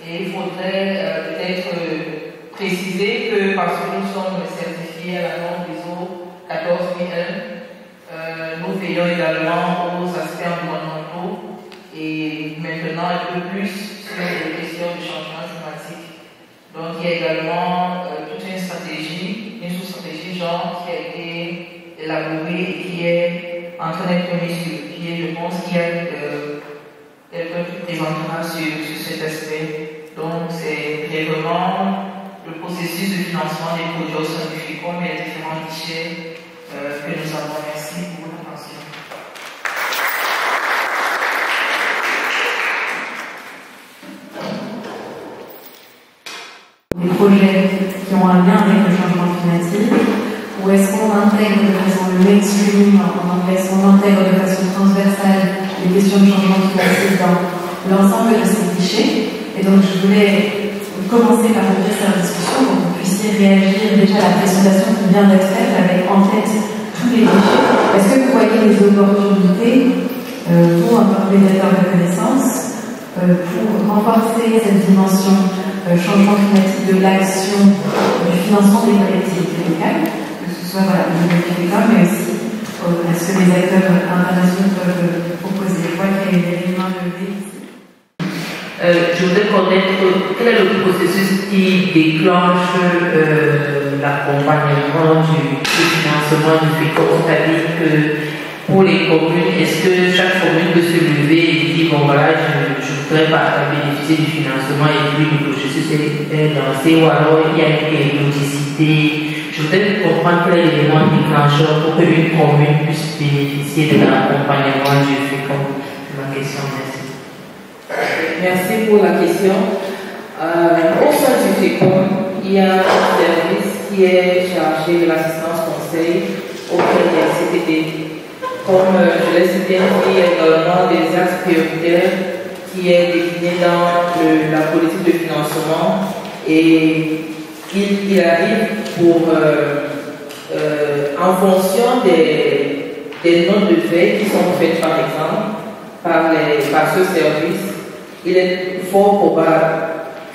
Et il faudrait peut-être préciser que parce que nous sommes certifiés à la norme ISO 14001, nous veillons également aux aspects environnementaux et maintenant un peu plus sur les questions du changement climatique. Donc il y a également toute une stratégie, une sous-stratégie genre qui a été élaborée et qui est en train d'être mise sur pied. Je pense qu'il y a quelqu'un qui présentera sur cet aspect. Donc c'est vraiment le processus de financement des projets au sein du FICOM et les différents guichets que nous avons. Merci pour votre attention. Des projets qui ont un lien avec le changement climatique, ou est-ce qu'on intègre de façon le mainstream, est-ce qu'on intègre de façon transversale les questions de changement climatique dans l'ensemble de ces guichets? Et donc je voulais commencer par ouvrir cette discussion pour que vous puissiez réagir déjà à la présentation qui vient d'être faite avec en tête tous les guichets. Est-ce que vous voyez des opportunités pour un organisateur de connaissances pour renforcer cette dimension changement climatique de l'action du financement des collectivités locales, que ce soit au niveau du FICOM, mais aussi est-ce que les acteurs internationaux peuvent proposer? Je vois qu'il y a des mains levées ici. Je voudrais connaître quel est le processus qui déclenche l'accompagnement du financement du FICOM, c'est-à-dire que pour les communes, est-ce que chaque commune peut se lever et dire bon voilà, je voudrais pas bénéficier du financement et puis le processus est lancé, ou alors il y a une périodicité? Je voudrais comprendre quel est l'élément déclencheur pour qu'une commune puisse bénéficier de l'accompagnement du FICOM. C'est ma question, merci. Merci pour la question. Au sein du FICOM, il y a un service qui est chargé de l'assistance conseil auprès des CTD. Comme je l'ai si bien dit, il y a également des axes prioritaires qui est décliné dans la politique de financement, et il arrive pour, en fonction des notes de veille qui sont faites par exemple par ce service, il est fort probable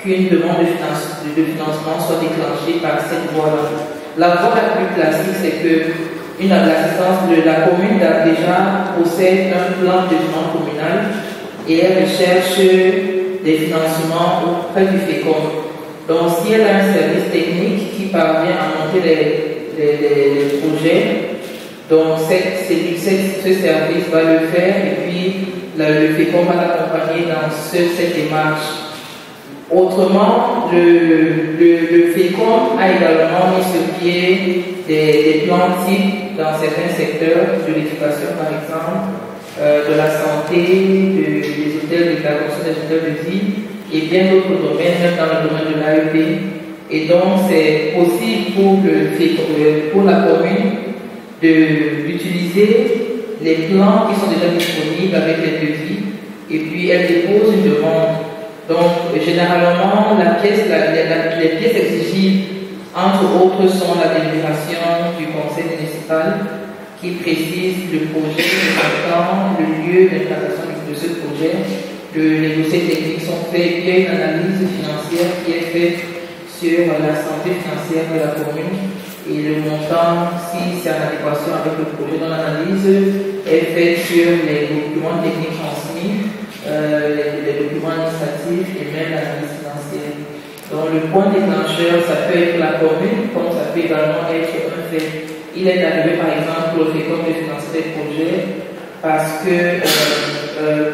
qu'une demande de financement soit déclenchée par cette voie-là. La voie la plus classique, c'est que l'assistance de la commune déjà possède un plan de développement communal et elle recherche des financements auprès du FICOM. Donc, si elle a un service technique qui parvient à monter les projets, donc ce service va le faire et puis le FICOM va l'accompagner dans cette démarche. Autrement, le FICOM a également mis sur pied des plans types dans certains secteurs de l'éducation, par exemple, de la santé, des hôtels, de la construction des hôtels de vie, et bien d'autres domaines, même dans le domaine de l'AEP. Et donc, c'est possible pour la commune d'utiliser les plans qui sont déjà disponibles avec les devis, et puis elle dépose une demande. Donc, généralement, les pièces exigibles, entre autres, sont la délibération du conseil municipal qui précise le projet, le montant, le lieu d'implantation de ce projet. Les dossiers techniques sont faits, il y a une analyse financière qui est faite sur la santé financière de la commune et le montant, si c'est en adéquation avec le projet. Dans l'analyse est faite sur les documents techniques transmis, les documents administratifs et même l'analyse financière. Donc le point déclencheur, ça peut être la commune, comme ça peut également être un fait. Il est arrivé par exemple au FICOM de financer des projets parce que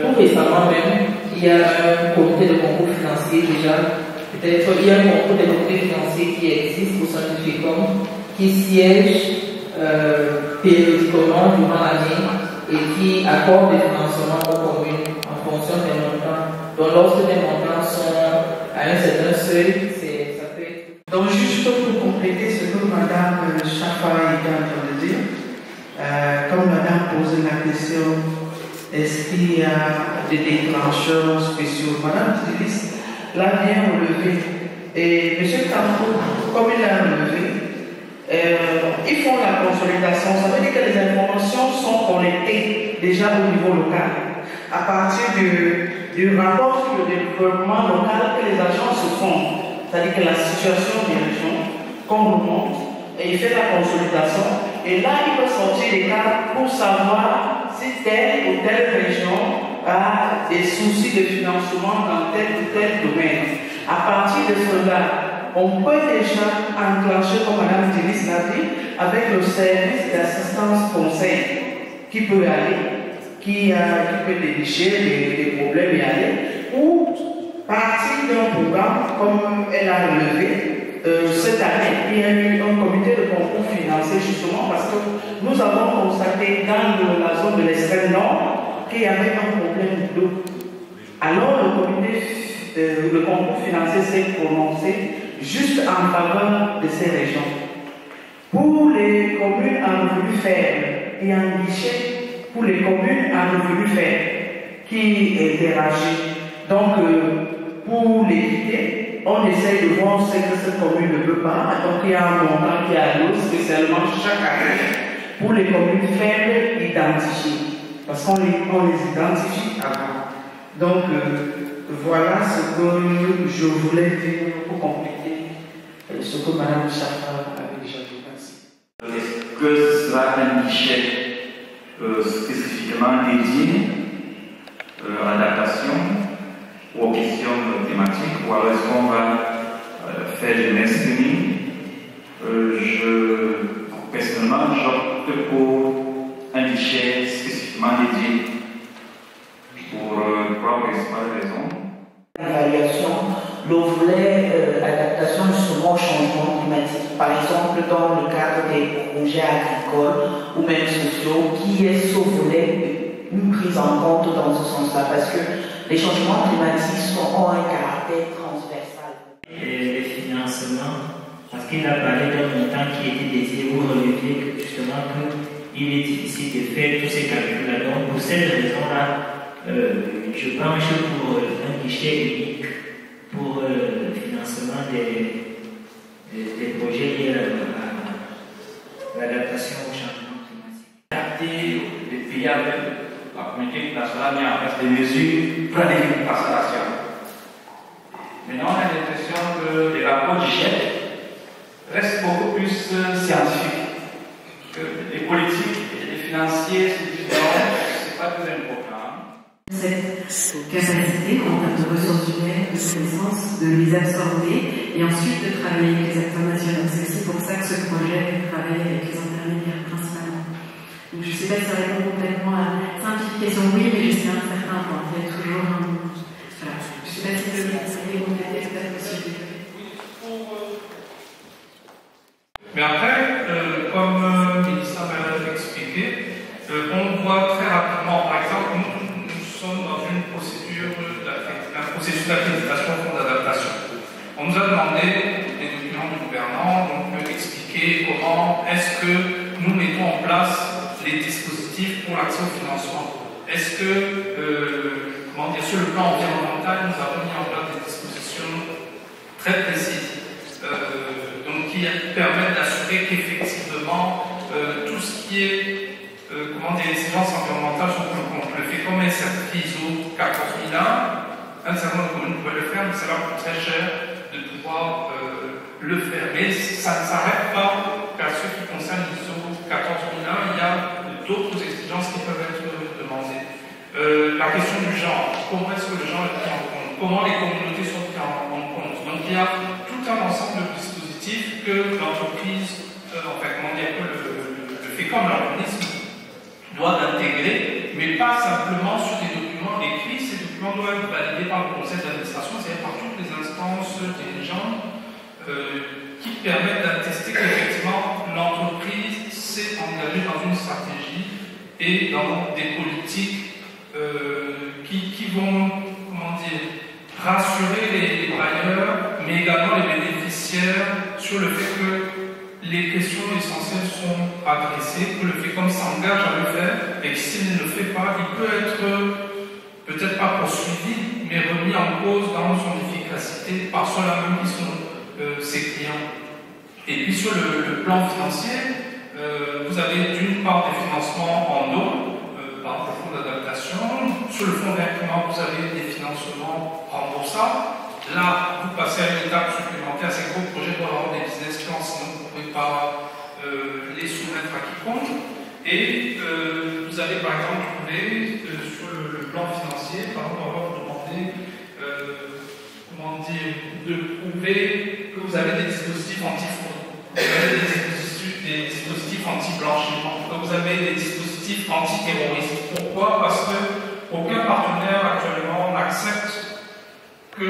tout récemment même, il y a un comité de concours financier déjà. Peut-être il y a un concours de concours financier qui existe au sein du FICOM, qui siège périodiquement durant l'année et qui accorde des financements aux communes en fonction des montants. Donc lorsque les montants sont à un certain seuil, ça peut être... Donc juste pour compléter ce que Madame Chafa était en train de dire, comme Madame posait la question, est-ce qu'il y a des déclencheurs spéciaux? Madame Tilis l'a bien relevé. Et M. Campo, comme il l'a relevé, ils font la consolidation. Ça veut dire que les informations sont collectées déjà au niveau local. À partir du rapport sur le développement local que les agents fond, c'est-à-dire que la situation des régions, qu'on remonte, et il fait la consolidation, et là il peut sortir des cas pour savoir si telle ou telle région a des soucis de financement dans tel ou tel domaine. À partir de cela, on peut déjà enclencher, comme Mme Denis l'a dit, avec le service d'assistance conseil qui peut aller, qui peut dénicher des problèmes et aller, ou partir d'un programme comme elle a relevé. Cette année, il y a eu un comité de concours financier justement parce que nous avons constaté dans la zone de l'extrême nord qu'il y avait un problème d'eau. Alors le concours financier s'est prononcé juste en faveur de ces régions. Pour les communes à revenus faibles, il y a un guichet pour les communes à revenus faibles qui interagit. Donc, pour l'équité, on essaye de voir ce que cette commune ne peut pas. Donc, il y a un montant qui est alloué spécialement chaque année pour les communes faibles identifiées. Parce qu'on les identifie avant. Donc, voilà ce que je voulais dire pour compléter ce que Mme Chafra avait déjà dit. Merci. Est-ce que ce sera un guichet spécifiquement dédié à l'adaptation ou aux questions thématiques, ou alors est-ce qu'on va faire du mainstreaming? Personnellement, j'opte pour un guichet spécifiquement dédié pour trois principales raisons. L'évaluation, le volet adaptation justement au changement climatique, par exemple dans le cadre des projets agricoles ou même sociaux, qui est ce volet une prise en compte dans ce sens-là, parce que les changements climatiques ont un caractère transversal. Et les financements, parce qu'il a parlé d'un montant qui était dédié, vous releviez justement qu'il est difficile de faire tous ces calculs-là. Donc pour cette raison-là, je penche pour un guichet unique pour le financement des projets liés à l'adaptation au changement climatique. Les pays avec la communauté nationale mis en place des mesures planifiées par sa nation. Maintenant, on a l'impression que les rapports du chef restent beaucoup plus scientifiques. Que les politiques et les financiers, c'est pas très important. Cette capacité en termes de ressources humaines, de connaissances, de les absorber et ensuite de travailler avec les acteurs nationaux. C'est aussi pour ça que ce projet travaille avec les intermédiaires principalement. Donc, je ne sais pas si ça répond complètement à la simplification, oui, mais jusqu'à un certain point. Il y a toujours un... Voilà. Je ne sais pas si le conseiller ou le expert possible. Mais après, comme Mélissa m'a expliqué, on voit très rapidement, par exemple, nous sommes dans une procédure d'accréditation au fonds d'adaptation. On nous a demandé des documents du gouvernement, donc expliquer comment est-ce que nous mettons en place les dispositifs pour l'accès au financement. Est-ce que, sur le plan environnemental, nous avons mis en place des dispositions très précises, qui permettent d'assurer qu'effectivement tout ce qui est les exigences environnementales sont prises en compte. Le fait comme un certificat ISO 14001, un certain nombre de communes pourraient le faire, mais ça leur coûte très cher de pouvoir le faire. Mais ça ne s'arrête pas qu'à ce qui concerne l'ISO 14001, il y a d'autres exigences qui peuvent être demandées. La question du genre, comment est-ce que le genre est pris en compte? Comment les communautés sont prises en compte? Donc il y a tout un ensemble de dispositifs que l'entreprise, que le FECOM, l'organisme, doit intégrer, mais pas simplement sur des documents écrits. Ces documents doivent être validés par le conseil d'administration, c'est-à-dire par toutes les instances dirigeantes qui permettent d'attester qu'effectivement l'entreprise s'est engagée dans une stratégie et dans des politiques qui vont, rassurer les bailleurs, mais également les bénéficiaires sur le fait que les questions essentielles sont adressées, que le FECOM s'engage à le faire, et que s'il ne le fait pas, il peut être peut-être pas poursuivi, mais remis en cause dans son efficacité par ceux-là même qui sont ses clients. Et puis sur le plan financier, vous avez d'une part des financements en eau, par le fonds d'adaptation. Sur le fonds d'incrément, vous avez des financements remboursables. Là, vous passez à une compte. Et vous allez par exemple trouver sur le plan financier, par exemple, on va vous demander de prouver que vous avez des dispositifs anti-fraude, vous avez des dispositifs anti-blanchiment, que vous avez des dispositifs anti-terroristes. Pourquoi? Parce que aucun partenaire actuellement n'accepte que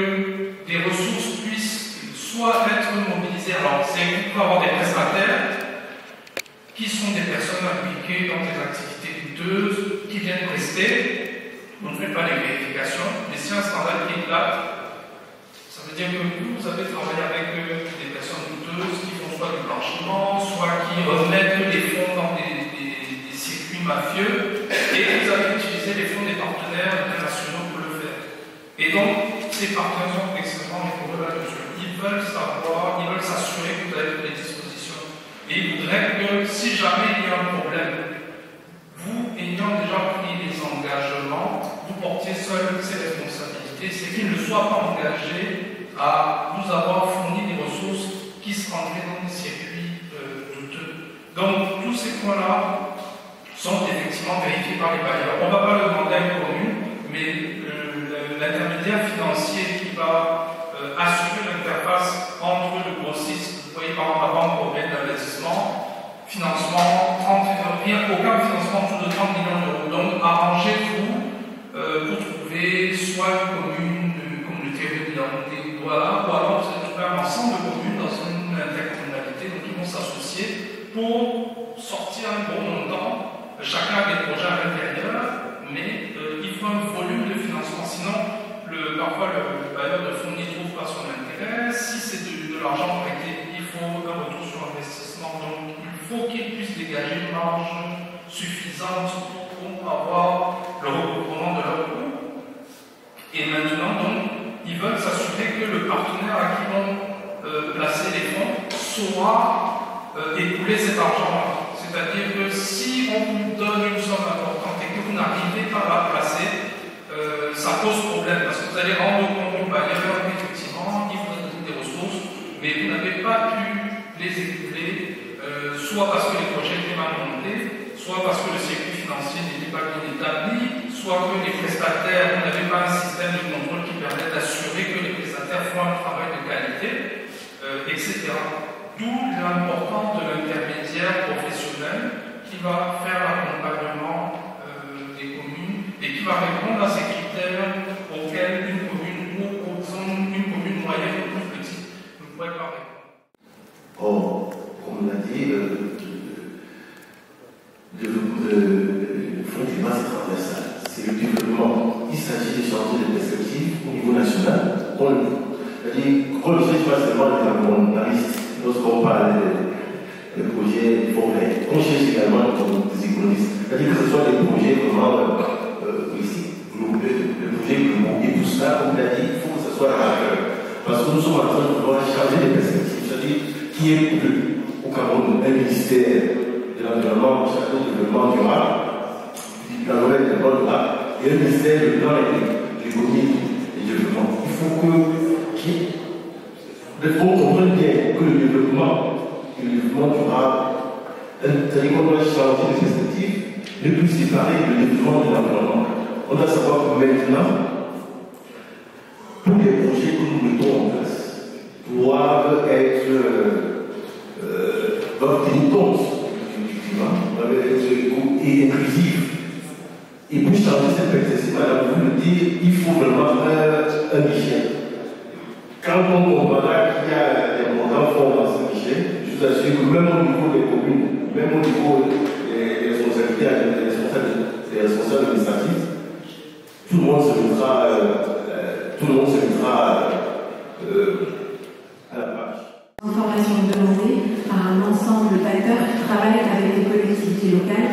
des ressources puissent soit être mobilisées. Alors, il peut y avoir des prestataires qui sont des personnes impliquées dans des activités douteuses, qui viennent prester. On ne fait pas les vérifications, mais si un scandale qui éclate, ça veut dire que vous avez travaillé avec des personnes douteuses qui font soit du blanchiment, soit qui remettent des fonds dans des circuits mafieux, et vous avez utilisé les fonds des partenaires internationaux pour le faire. Et donc, ces partenaires sont extrêmement rigoureux là-dessus. Ils veulent savoir, ils veulent s'assurer que vous avez des dispositions. Et ils voudraient que, si jamais il y a un problème, vous, ayant déjà pris des engagements, vous portiez seul ces responsabilités, c'est qu'ils ne soient pas engagés à vous avoir fourni des ressources qui se rendraient dans des circuits douteux. Donc, tous ces points-là sont effectivement vérifiés par les bailleurs. On ne va pas le demander à une commune, mais l'intermédiaire financier qui va assurer l'interface entre le grossiste, vous voyez par exemple la banque européenne d'investissement, financement, aucun financement en dessous de 30 millions d'euros. Donc, arrangez-vous pour trouver soit une commune, une communauté régulière, ou alors vous allez trouver un ensemble de communes dans une intercommunalité, donc ils vont s'associer pour sortir un gros montant. Chacun a des projets à l'intérieur, mais il faut un volume de financement. Sinon, parfois le bailleur de fonds n'y trouve pas son intérêt. Si c'est de l'argent prêté, il faut un retour sur investissement. Donc, il faut qu'il puisse dégager une marge suffisante pour avoir le recouvrement de leur coût. Et maintenant, donc, ils veulent s'assurer que le partenaire à qui vont placer les fonds soit écoulé cet argent-là. C'est-à-dire que si on vous donne une somme importante et que vous n'arrivez pas à la placer, ça pose problème parce que vous allez rendre compte au bailleur qu'effectivement, il vous donne des ressources, mais vous n'avez pas pu les écouler, soit parce que les projets étaient mal montés, soit parce que le circuit financier n'était pas bien établi, soit que les prestataires, vous n'avez pas un système de contrôle qui permet d'assurer que les prestataires font un travail de qualité, etc. D'où l'importance de l'intermédiaire professionnel qui va faire l'accompagnement des communes et qui va répondre à ces critères auxquels une commune ou une commune moyenne ou plus petite ne pourrait pas répondre. Or, comme on l'a dit, le fonds climat c'est transversal. C'est le développement. Il s'agit de changer de perspective au niveau national. On ne cherche pas seulement les environnementalistes lorsqu'on parle des projets forêts. On cherche également des économistes. C'est-à-dire que ce soit des projets vraiment ici, des projets globaux. Et tout cela, comme il a dit, il faut que ce soit à cœur. Parce que nous sommes en train de vouloir changer les perspectives. C'est-à-dire qui est au Cameroun un ministère de l'environnement, chargé du développement durable, la nouvelle développement durable, et un ministère de plan et de l'économie et du développement. Il faut qu'on comprenne bien que le développement durable, c'est-à-dire qu'on doit changer de perspective, ne plus séparer le développement de l'environnement. On doit savoir que maintenant, tous les projets que nous mettons en place doivent tenir compte du climat, doivent être éco et inclusifs. Et pour changer cette perspective, madame, vous le dites, il faut vraiment un guichet. Quand on comprendra qu'il y a des montants forts dans ce guichet, je vous assure que même au niveau des communes, même au niveau des responsabilités, des responsables administratifs, tout le monde se mettra à la page. Information demandée par un ensemble d'acteurs qui travaillent avec les collectivités locales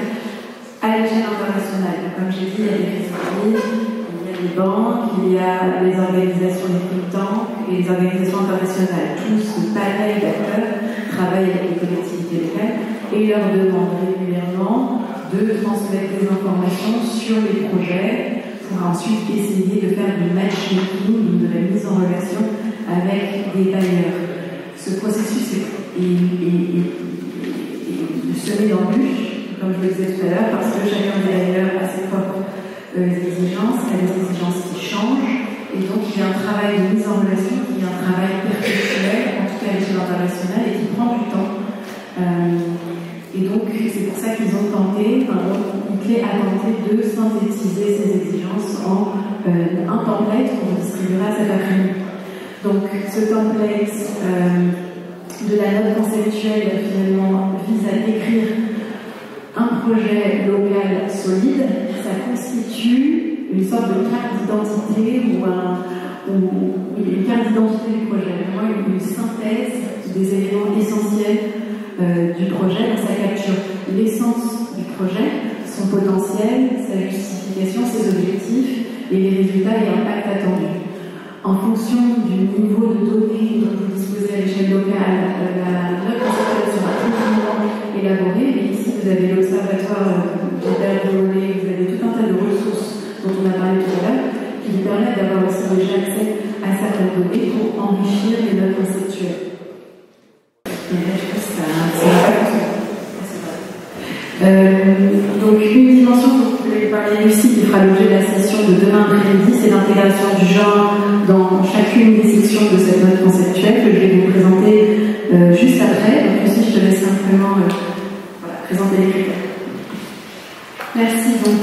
à l'échelle internationale. Comme j'ai dit, il y a des festivals, il y a les banques, il y a les organisations des think tanks et les organisations internationales. Tout ce panel d'acteurs travaillent avec les collectivités locales et leur demandent régulièrement de transmettre des informations sur les projets pour ensuite essayer de faire du matchmaking, de la mise en relation avec des bailleurs. Ce processus est semé d'embûches comme je le disais tout à l'heure, parce que chacun des designers a ses propres exigences, a des exigences qui changent, et donc il y a un travail de mise en relation, il y a un travail perpétuel, en tout cas à l'échelle internationale, et qui prend du temps. Et donc c'est pour ça qu'ils ont tenté, Iclé a tenté de synthétiser ces exigences en un template qu'on distribuera cet après-midi. Donc ce template de la note conceptuelle finalement vise à décrire un projet local solide. Ça constitue une sorte de carte d'identité ou une carte d'identité du projet, vraiment une synthèse des éléments essentiels du projet. Donc ça capture l'essence du projet, son potentiel, sa justification, ses objectifs et les résultats et l'impact attendu. En fonction du niveau de données dont vous disposez à l'échelle locale, la note conceptuelle sera continuellement élaborée. Et ici, vous avez l'observatoire de Berlin, vous avez tout un tas de ressources dont on a parlé tout à l'heure, qui vous permettent d'avoir aussi déjà accès à certaines données pour enrichir les notes conceptuelles. Donc une dimension dont vous pouvez parler aussi, qui fera l'objet de la session de demain après-midi, c'est l'intégration du genre dans chacune des sections de cette note conceptuelle que je vais vous présenter juste après. Donc aussi je te laisse simplement présenter les critères. Merci. Donc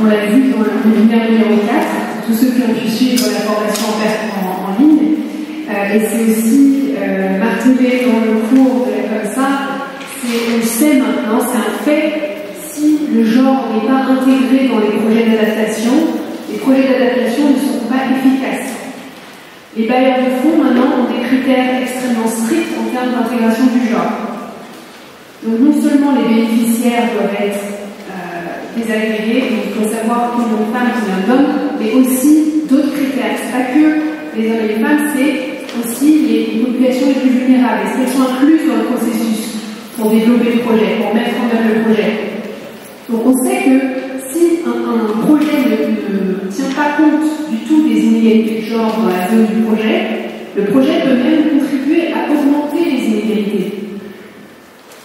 on l'a vu dans le webinaire numéro 4, tous ceux qui ont pu suivre la formation en ligne, et c'est aussi martelé dans le cours comme ça. On le sait maintenant, c'est un fait, si le genre n'est pas intégré dans les projets d'adaptation ne sont pas efficaces. Les bailleurs de fonds maintenant ont des critères extrêmement stricts en termes d'intégration du genre. Donc non seulement les bénéficiaires doivent être désagrégés, donc il faut savoir combien de femmes, combien d'hommes, mais aussi d'autres critères. C'est pas que les hommes et les femmes, c'est aussi les populations les plus vulnérables. Est-ce qu'elles sont incluses dans le processus pour développer le projet, pour mettre en œuvre le projet. Donc on sait que si un projet ne tient pas compte du tout des inégalités de genre dans la zone du projet, le projet peut même contribuer à augmenter les inégalités.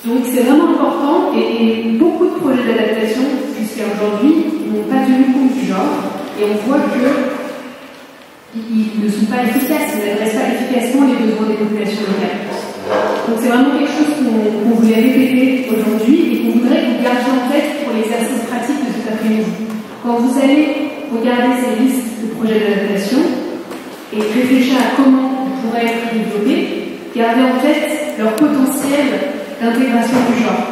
Donc c'est vraiment important et beaucoup de projets d'adaptation jusqu'à aujourd'hui n'ont pas tenu compte du genre et on voit qu'ils ne sont pas efficaces, ils n'adressent pas efficacement les besoins des populations locales. Donc c'est vraiment quelque chose qu'on voulait répéter aujourd'hui et qu'on voudrait que vous gardiez en tête pour l'exercice pratique de cet après-midi. Quand vous allez regarder ces listes de projets d'adaptation et réfléchir à comment ils pourraient être développés, gardez en tête leur potentiel d'intégration du genre.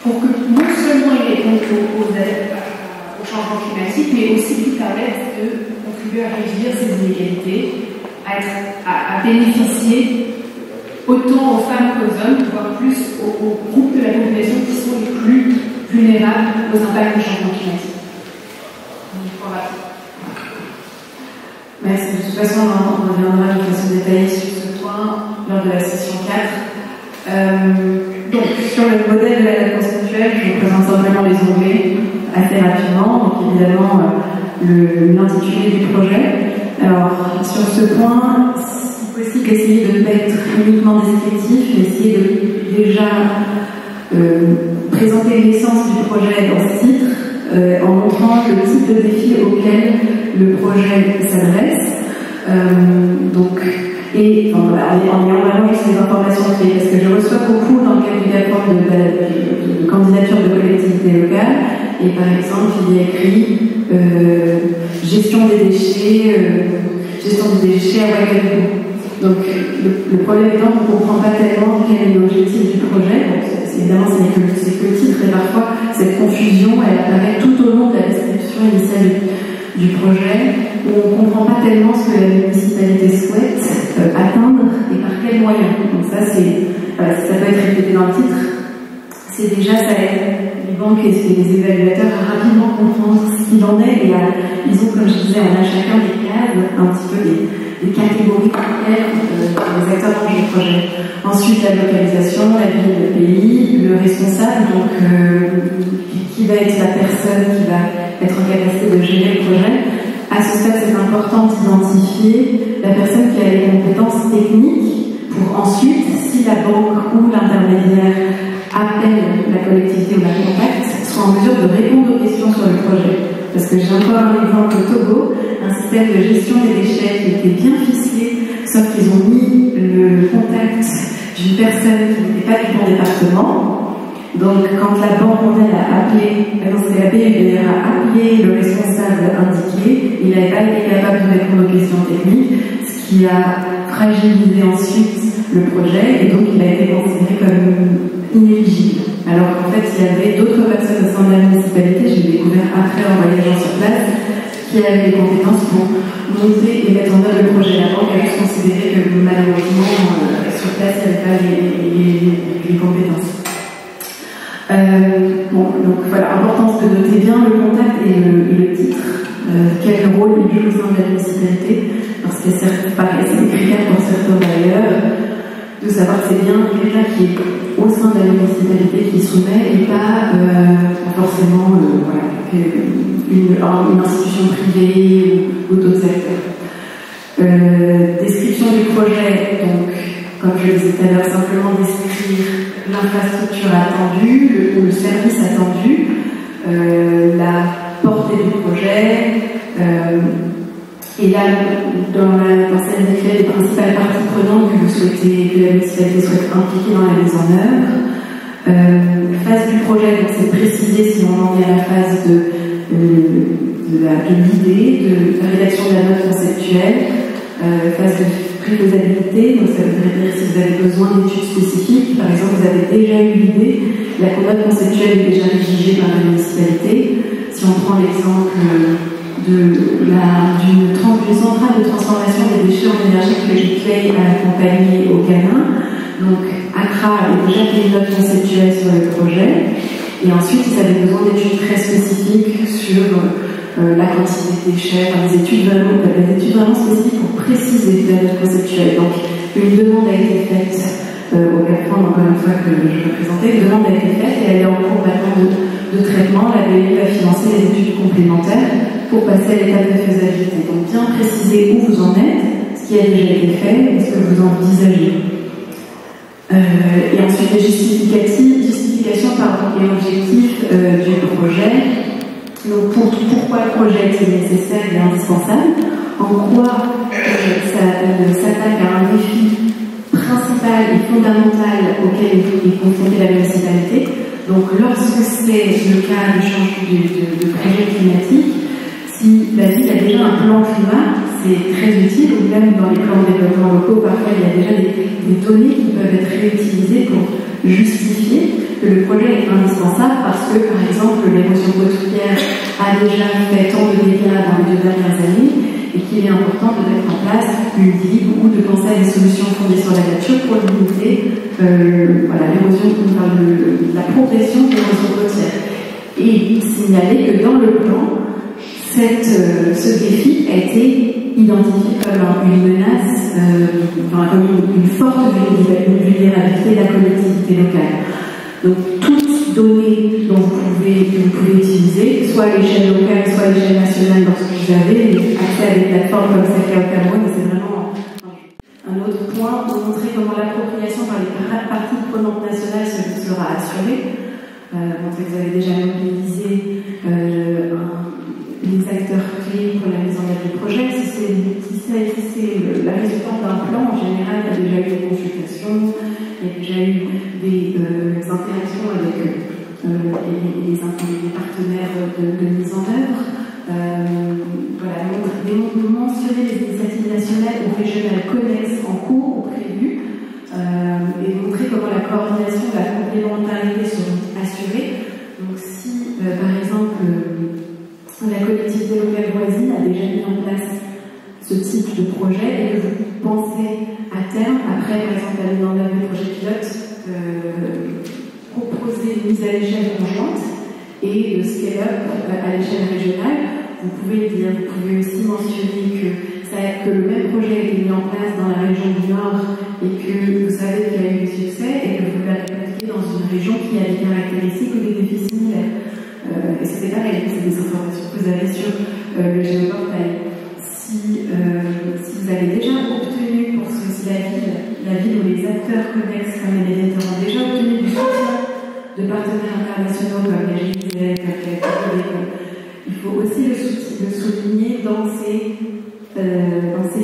Pour que non seulement ils répondent au changement climatique, mais aussi qu'ils permettent de contribuer à réduire ces inégalités, à bénéficier autant aux femmes qu'aux hommes, voire plus aux groupes de la population qui sont les plus vulnérables aux impacts du changement climatique. Merci. De toute façon, on reviendra de façon détaillée sur ce point lors de la session 4. Donc, sur le modèle de la note conceptuelle, je vous présente simplement les onglets assez rapidement. Donc, évidemment, l'intitulé du projet. Alors, sur ce point, si possible, essayer de ne pas être uniquement descriptif, mais essayer de déjà présenter l'essence du projet dans ce titre, en montrant le type de défi auquel le projet s'adresse. En ayant vraiment juste les informations clés, parce que je reçois beaucoup dans le cadre du plateforme de candidature de collectivités locales, et par exemple, il y a écrit gestion des déchets à Ouagadougou. Donc, le problème étant qu'on ne comprend pas tellement quel est l'objectif du projet. Donc, évidemment, c'est que le titre, et parfois, cette confusion, elle apparaît tout au long de la description initiale du projet, où on ne comprend pas tellement ce que la municipalité souhaite atteindre et par quels moyens. Donc ça, ça peut être répété dans le titre. C'est déjà, ça aide les banques et les évaluateurs à rapidement comprendre ce qu'il en est. Et ils ont, comme je disais, on a chacun des cases, un petit peu des catégories claires des acteurs du projet. Ensuite, la localisation, la ville, le pays, le responsable, donc qui va être la personne qui va être en capacité de gérer le projet. À ce stade, c'est important d'identifier la personne qui a les compétences techniques pour ensuite, si la banque ou l'intermédiaire appelle la collectivité ou la contact soit en mesure de répondre aux questions sur le projet. Parce que j'ai encore un exemple au Togo, un système de gestion des déchets qui était bien ficelé, sauf qu'ils ont mis le contact d'une personne qui n'était pas du bon département. Donc, quand la Banque mondiale a appelé, c'est la BUDR a appelé le responsable indiqué, il n'avait pas été capable de répondre aux questions techniques, ce qui a fragilisé ensuite le projet, et donc il a été considéré comme inéligible. Alors qu'en fait, il y avait d'autres personnes au sein de la municipalité, j'ai découvert après en voyageant sur place, qui avaient les compétences pour monter et mettre en œuvre le projet. La Banque a juste considéré que malheureusement, sur place, il n'y avait pas les compétences. Bon, donc voilà, importance de noter bien le contact et le titre. Quel rôle il joue au sein de la municipalité, parce que c'est des critères pour certains d'ailleurs, de savoir que c'est bien quelqu'un qui est au sein de la municipalité qui soumet et pas forcément une institution privée ou d'autres acteurs. Description du projet, donc comme je le disais tout à l'heure, simplement décrire l'infrastructure attendue, le service attendu, la portée du projet, et là, dans cette décret, les principales parties prenantes que la municipalité souhaite impliquer dans la mise en œuvre. Phase du projet, donc c'est précisé si on en est à la phase de l'idée, de la rédaction de la note conceptuelle, phase de préfaisabilité, donc ça voudrait dire si vous avez besoin d'études spécifiques, par exemple vous avez déjà eu l'idée, la note conceptuelle est déjà rédigée par la municipalité. Si on prend l'exemple d'une centrale de transformation des déchets en énergie que Clay a accompagnée au Ghana, donc Accra avait déjà fait une note conceptuelle sur le projet, et ensuite ils avaient besoin d'études très spécifiques sur la quantité de déchets, des études vraiment spécifiques pour préciser la note conceptuelle. Donc une demande a été faite au Gafran, encore une fois que je vais présenter, une demande a été faite et elle est en cours maintenant de traitement. La BU a financé les études complémentaires pour passer à l'étape de faisabilité. Donc bien préciser où vous en êtes, ce qui a déjà été fait et ce que vous envisagez. Et ensuite les justifications et objectifs du projet. Donc pourquoi le projet est nécessaire et indispensable, en quoi ça s'attaque à un défi principal et fondamental auquel est confrontée la municipalité. Donc lorsque c'est le cas de projet climatique, si la ville a déjà un plan climat, c'est très utile, ou même dans les plans de développement locaux, parfois il y a déjà des données qui peuvent être réutilisées pour justifier que le projet est indispensable parce que, par exemple, l'érosion côtière a déjà fait tant de dégâts dans les 2 dernières années et qu'il est important de mettre en place une digue ou de penser à des solutions fondées sur la nature pour limiter l'érosion, la progression de l'érosion côtière. Et signaler que dans le plan, ce défi a été identifié comme une menace, comme une forte vulnérabilité de la collectivité locale. Donc, toutes données dont vous pouvez utiliser, soit à l'échelle locale, soit à l'échelle nationale, lorsque vous avez accès à des plateformes comme celle qu'il y a au Cameroun, c'est vraiment un autre point pour montrer comment l'appropriation par les parties prenantes nationales sera assurée. Montrer que vous avez déjà mobilisé les acteurs clés pour la mise en œuvre du projet. Si c'est la résultante d'un plan, en général, il y a déjà eu des consultations, il y a déjà eu des interactions avec les partenaires de mise en œuvre. Mentionner les initiatives nationales ou régionales connexes en cours ou prévues et montrer comment la coordination et la complémentarité seront assurées. Donc si, par exemple, la collectivité locale voisine a déjà mis en place ce type de projet et que vous pensez à terme, après par exemple la mise en œuvre du projet pilote, proposer une mise à l'échelle conjointe et de scale-up à l'échelle régionale, vous pouvez le dire. Vous pouvez aussi mentionner que le même projet a été mis en place dans la région du Nord et que vous savez qu'il y a eu du succès et que vous l'avez appliqué dans une région qui a des caractéristiques ou des défis similaires. Et c'est pareil, c'est des informations que vous avez sur le géoportail. Si vous avez déjà obtenu, pour si la ville ou les acteurs connexes comme les médiateurs ont déjà obtenu du soutien partenaires internationaux comme les GIZ, il faut aussi le souligner dans ces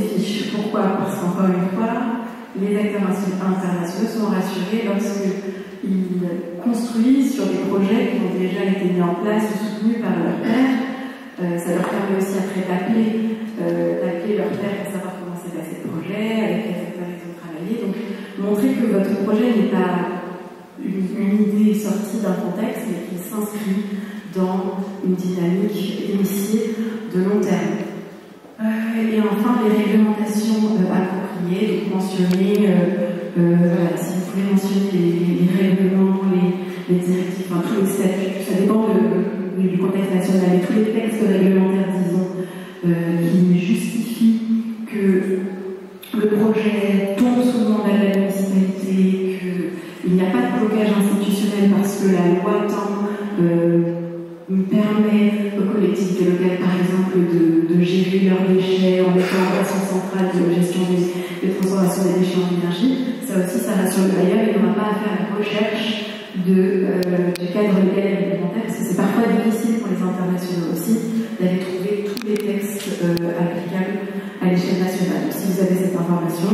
fiches. Pourquoi? Parce qu'encore une fois, les acteurs internationaux sont rassurés lorsqu'ils construisent sur des projets qui ont déjà été mis en place ou soutenus par leurs pairs. Ça leur permet aussi après d'appeler leurs pairs pour savoir comment s'est passé le projet, avec quels acteurs ils ont travaillé. Donc, montrer que votre projet n'est pas une idée sortie d'un contexte, mais qu'il s'inscrit dans une dynamique initiée de long terme. Et enfin, les réglementations appropriées, donc mentionner, si vous pouvez mentionner les règlements, les directives, enfin tous les statuts, ça dépend du contexte national, et tous les textes réglementaires, disons, qui justifient que le projet tombe sous le mandat de la municipalité, qu'il n'y a pas de blocage institutionnel parce que la loi permet aux collectivités locales, par exemple, de gérer leurs déchets en mettant en place une centrale de gestion de transformation des déchets en énergie. Ça aussi, ça rassure le bailleur, et on n'a pas à faire une recherche du cadre légal et réglementaire, parce que c'est parfois difficile pour les internationaux aussi d'aller trouver tous les textes applicables à l'échelle nationale. Donc, si vous avez cette information,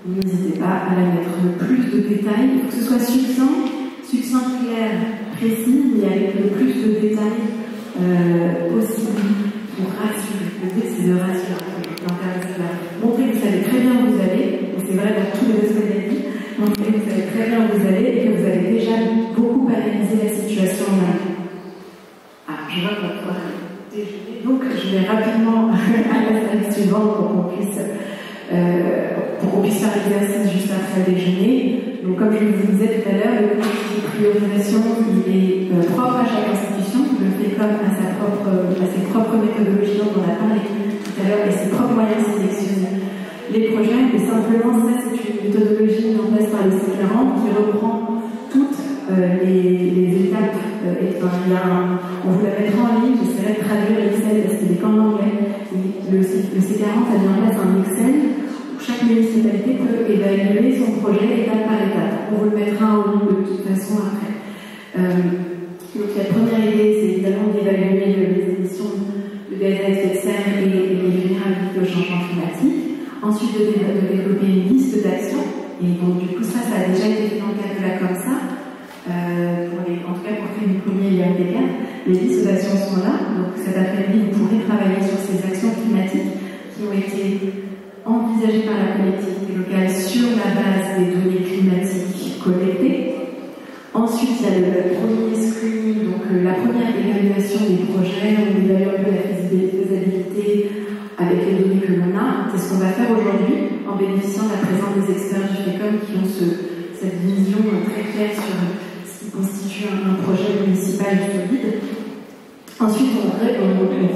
n'hésitez pas à la mettre. Plus de détails, il faut que ce soit succinct, clair, précis, mais avec le plus de détails possible pour rassurer. Le but, c'est de rassurer l'interlocuteur. Montrer que vous savez très bien où vous allez, et c'est vrai dans tous les aspects de la vie, montrer que vous savez très bien où vous allez et que vous avez déjà beaucoup analysé la situation en amont. Je vois qu'on va pouvoir déjeuner. Donc, je vais rapidement à la slide suivante pour qu'on puisse faire l'exercice juste après le déjeuner. Donc, comme je vous disais tout à l'heure, le processus de priorisation, il est propre à chaque institution, le fait comme à ses propres méthodologies dont on a parlé tout à l'heure et ses propres moyens de sélectionner les projets. Et simplement, ça, c'est une méthodologie mise en place par les C40 qui reprend toutes les étapes. On vous la mettra en ligne, j'essaierai de traduire l'Excel parce qu'il est qu'en anglais. Le C40 a mis en place un Excel. Chaque municipalité peut évaluer son projet étape par étape. On vous le mettra en ligne de toute façon après. Donc la première idée, c'est évidemment d'évaluer les émissions de gaz à effet de serre et les vulnérabilités au changement climatique. Ensuite, de développer une liste d'actions. Et donc du coup, ça a déjà été fait dans le cadre de la COMSA. En tout cas, pour faire une première IMDK, les listes d'actions sont là. Donc cet après-midi, vous pourrez travailler sur ces actions climatiques qui ont été envisagé par la collectivité locale sur la base des données climatiques collectées. Ensuite, il y a le premier screening, donc la première évaluation des projets. On évalue un peu la faisabilité avec les données que l'on a. C'est ce qu'on va faire aujourd'hui en bénéficiant de la présence des experts du FECOM qui ont cette vision très claire sur ce qui constitue un projet municipal solide. Ensuite, on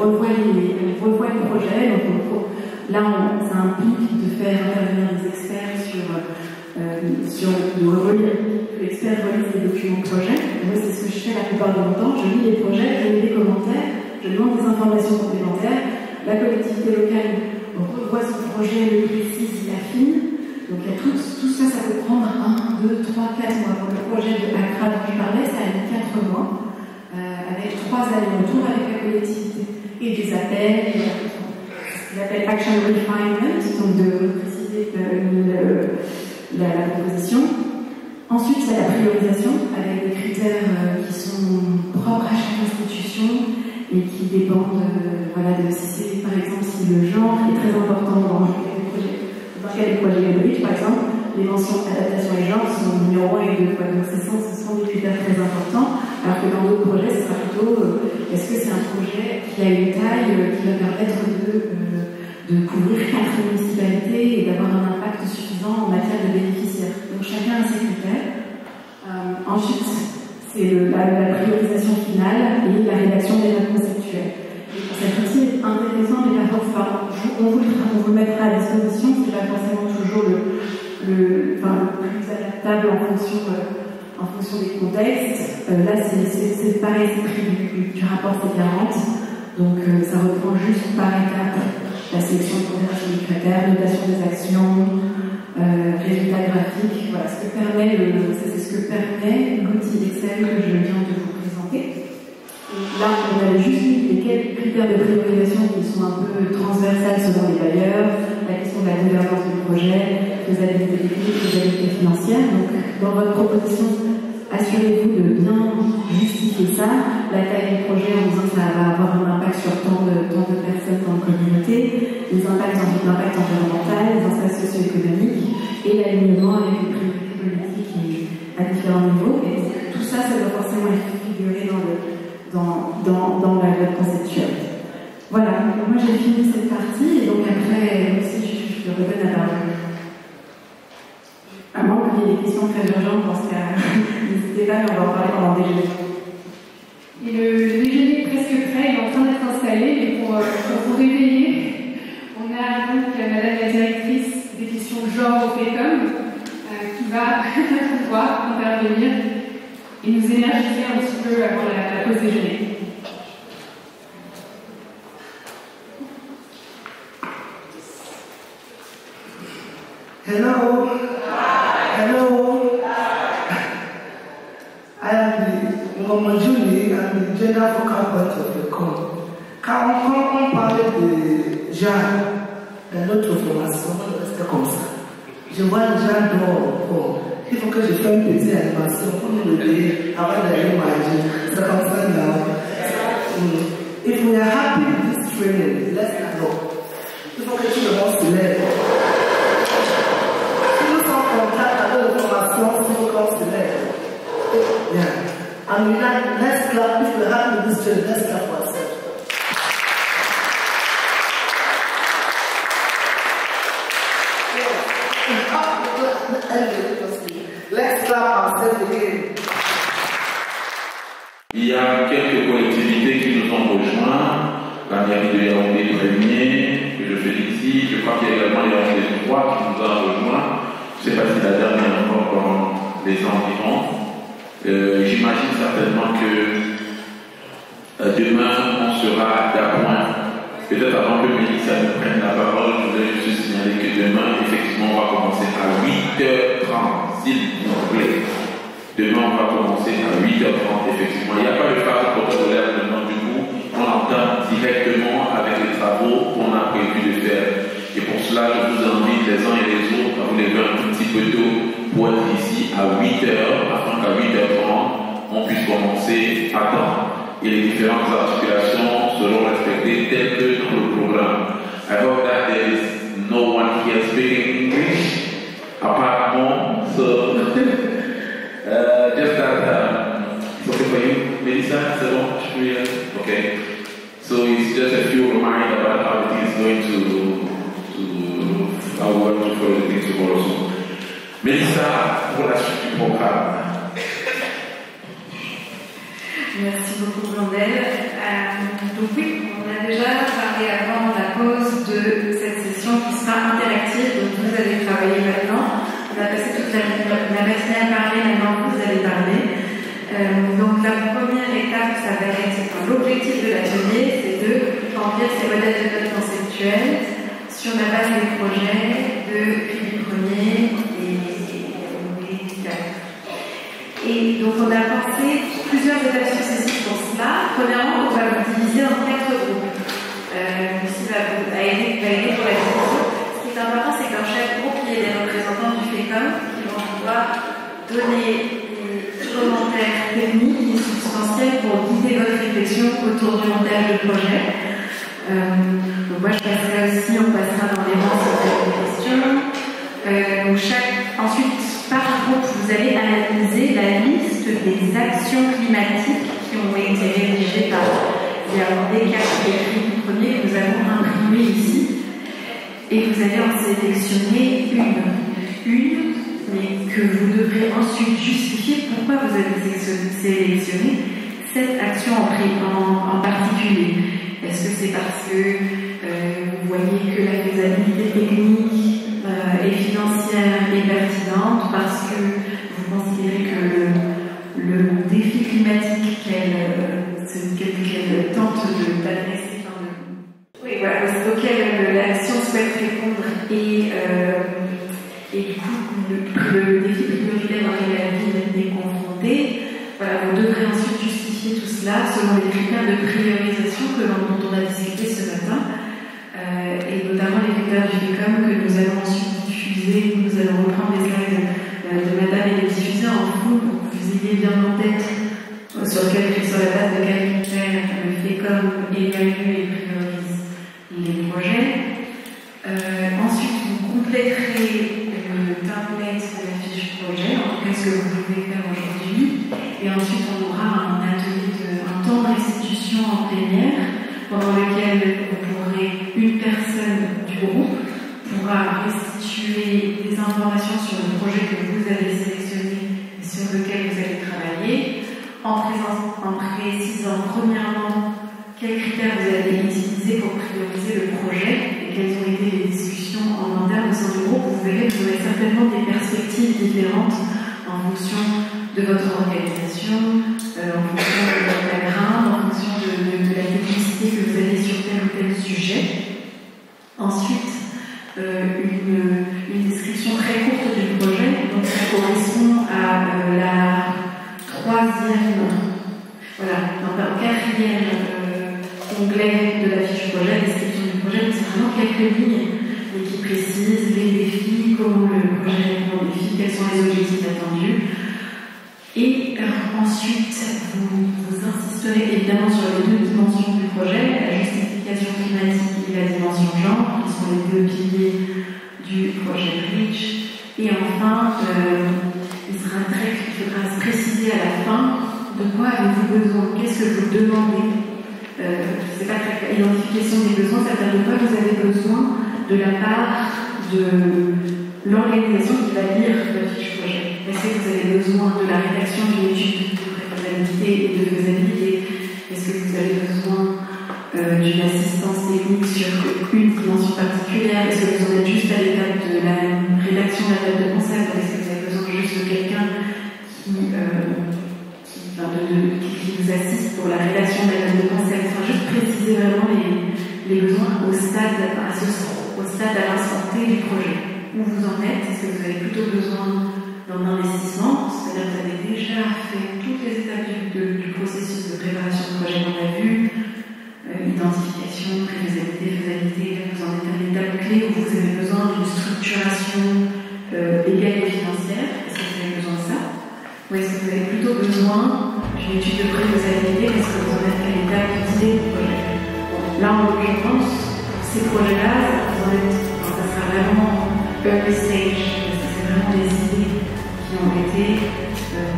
revoit le projet. Donc là, ça implique de faire intervenir des experts l'expert relise les documents de projet. Moi, c'est ce que je fais la plupart du temps. Je lis les projets, je lis les commentaires, je demande des informations complémentaires. La collectivité locale revoit son projet, le précise, il affine. Donc, il y a tout ça, ça peut prendre 1, 2, 3, 4 mois. Pour le projet de Accra dont je parlais, ça a mis 4 mois, avec 3 allers-retours avec la collectivité et des appels. Ce qu'on appelle Action Refinement, donc de préciser la proposition. Ensuite, il y a la priorisation avec des critères qui sont propres à chaque institution et qui dépendent de si par exemple, si le genre est très important dans le cas des projets Gabriel, par exemple, les mentions adaptation et genre sont numéro 1 et 2. Donc, ce sont des critères très importants, alors que dans d'autres projets, ce sera plutôt est-ce que c'est un projet qui a une taille qui va permettre de couvrir 4 municipalités et d'avoir un impact suffisant en matière de bénéficiaires. Donc chacun a ses critères. Ensuite, c'est la priorisation finale et la rédaction des notes conceptuelles. Cet outil est intéressant, mais pas forcément. On vous le mettra à disposition, c'est pas forcément toujours le plus adaptable en fonction des contextes. Là, c'est pareil, c'est pris du rapport C40. Donc ça reprend juste par étape la sélection de conversion du critère, notation des actions, résultats graphiques. Voilà, c'est ce que permet l'outil Excel que je viens de vous présenter. Là, on avait juste mis les quelques critères de priorisation qui sont un peu transversales selon les bailleurs, la question de la gouvernance du projet, faisabilité technique, faisabilité financière. Donc, dans votre proposition, assurez-vous de bien justifier ça, la taille du projet en disant que ça va avoir un impact sur tant de personnes dans la communauté, les impacts environnemental, les impacts socio-économiques et l'alignement avec les priorités politiques à différents niveaux. Et donc, tout ça, ça doit forcément être figuré dans la loi conceptuelle. Voilà, donc moi j'ai fini cette partie et donc après, si je redonne la parole. À moins qu'il y ait des questions très urgentes dans ce cas, n'hésitez pas, mais on va en parler pendant le déjeuner. Et le déjeuner est presque prêt, il est en train d'être installé. Et pour vous réveiller, on a donc Madame la directrice des questions de genre au FECOM qui va pouvoir intervenir et nous énergiser un petit peu avant la pause déjeuner. Hello. Hello. I am Ngoma Julie, I'm the general focal point of the call. Quand on parle de Jean dans notre formation, on reste comme ça. Je vois les gens dehors. Il faut que je fasse une petite animation pour nous aider avant d'aller manger. C'est comme ça là. If we are happy with this training, let's go. Il faut que tout le monde se lève. Contact avec la formation, il faut qu'on se lève. Yeah. And let's clap. If we're happy with this training, let's clap for ourselves. Let's clap ourselves again. Il y a quelques collectivités qui nous ont rejoints. La mairie de Yaoundé premier, que je félicite. Je crois qu'il y a également Yaoundé 3 qui nous a rejoints. Je ne sais pas si la dernière encore dans les environs. J'imagine certainement que demain on sera d'appoint. Peut-être avant que Mélissa nous prenne la parole, je voudrais juste signaler que demain, effectivement, on va commencer à 8h30, s'il vous plaît. Demain, on va commencer à 8h30, effectivement. Il n'y a pas de phase protocolaire maintenant, du coup, on entame directement avec les travaux qu'on a prévu de faire. Et pour cela, je vous invite les uns et les autres à vous lever un tout petit peu tôt pour être ici à 8h, afin qu'à 8h30, on puisse commencer à temps. Et les différentes articulations seront respectées telles que dans le programme. I hope that there is no one here speaking English, apart from, so just that it's okay for you, Melissa, c'est bon, je peux y aller? Okay. So it's just a few reminders about how it is going to how we want to follow the things tomorrow. So, Melissa, pour la suite du programme. Merci beaucoup, Blandel. Donc oui, on a déjà parlé avant la pause de cette session qui sera interactive, donc vous allez travailler maintenant. On a passé toute la matinée à parler, maintenant vous allez parler. Donc la première étape, ça va être l'objectif de l'atelier, c'est de remplir ces modèles de notes conceptuelles sur la base des projets de Philippe Ier et donc on a pensé plusieurs étapes successives pour cela. Premièrement, on va vous diviser en 4 groupes. Lucie va aider pour la division. Ce qui est important, c'est que dans chaque groupe, il y ait des représentants du FECOM qui vont pouvoir donner des commentaires techniques et substantiels pour guider votre réflexion autour du montage de projet. Donc moi, je passerai aussi, on passera dans les rangs sur quelques questions. Ensuite, par groupe, vous allez analyser la liste des actions climatiques qui ont été rédigées par Yaoundé 4 et Philippe Ier que nous avons imprimé ici. Et vous allez en sélectionner une, mais que vous devrez ensuite justifier pourquoi vous avez sélectionné cette action en particulier. Est-ce que c'est parce que vous voyez que la faisabilité technique et financière est pertinente, parce que vous considérez que le défi climatique qu'elle tente d'adresser, auquel Et du coup, le défi prioritaire dans lequel la ville est confrontée, voilà, vous devrez ensuite justifier tout cela selon les critères de priorisation dont on a discuté ce matin, et notamment les critères du FECOM que nous allons ensuite diffuser. Nous allons reprendre les slides de madame et les diffuser en flou pour que vous ayez bien en tête sur la base de quels critères le FECOM évalue et priorise les projets. Ensuite, vous compléterez le template de la fiche projet, en tout cas ce que vous pouvez faire aujourd'hui. Et ensuite, on aura un temps de restitution en plénière, pendant lequel vous pourrez, une personne du groupe pourra restituer des informations sur le projet que vous avez sélectionné et sur lequel vous allez travailler, en précisant premièrement quels critères vous avez utilisés pour prioriser le projet et quelles ont été les discussions en interne au sein du groupe. Vous verrez que vous aurez certainement des perspectives différentes en fonction de votre organisation, en fonction de votre background, en fonction de la technicité que vous avez sur tel ou tel sujet. Ensuite, une description très courte du projet, donc ça correspond à la quatrième onglet de la fiche projet, description du projet, c'est vraiment quelques lignes mais qui précisent les défis, comment le projet répond aux défis, quels sont les objectifs attendus. Et ensuite, vous insisterez évidemment sur les deux dimensions du projet, la justification climatique et la dimension genre, qui sont les deux piliers du projet REACH. Et enfin, il faudra se préciser à la fin de quoi avez-vous besoin, qu'est-ce que vous demandez. C'est pas très identification des besoins, ça veut dire de quoi vous avez besoin de la part de l'organisation qui va lire la fiche projet. Est-ce que vous avez besoin de la rédaction d'une étude de préfaisabilité et de faisabilité? Est-ce que vous avez besoin d'une assistance technique sur une dimension particulière? Est-ce que vous en êtes juste à l'étape de la rédaction de la table de concept? Est-ce que vous avez besoin juste de quelqu'un qui vous assiste pour la rédaction de la table de concept? Enfin, juste préciser vraiment les besoins au stade à l'instant T du projet. Où vous en êtes? Est-ce que vous avez plutôt besoin d'un investissement? C'est-à-dire que vous avez déjà fait toutes les étapes du processus de préparation de projet qu'on a vu, identification, préfaisabilité, faisabilité, là vous en êtes à l'étape clé où vous avez besoin d'une structuration légale et financière. Est-ce que vous avez besoin de ça? Ou est-ce que vous avez plutôt besoin d'une étude de préfaisabilité? Est-ce que vous en êtes à l'étape d'idée du projet? Bon, là, en l'occurrence, pour ces projets-là, ça sera vraiment early stage, parce que c'est vraiment des idées qui ont été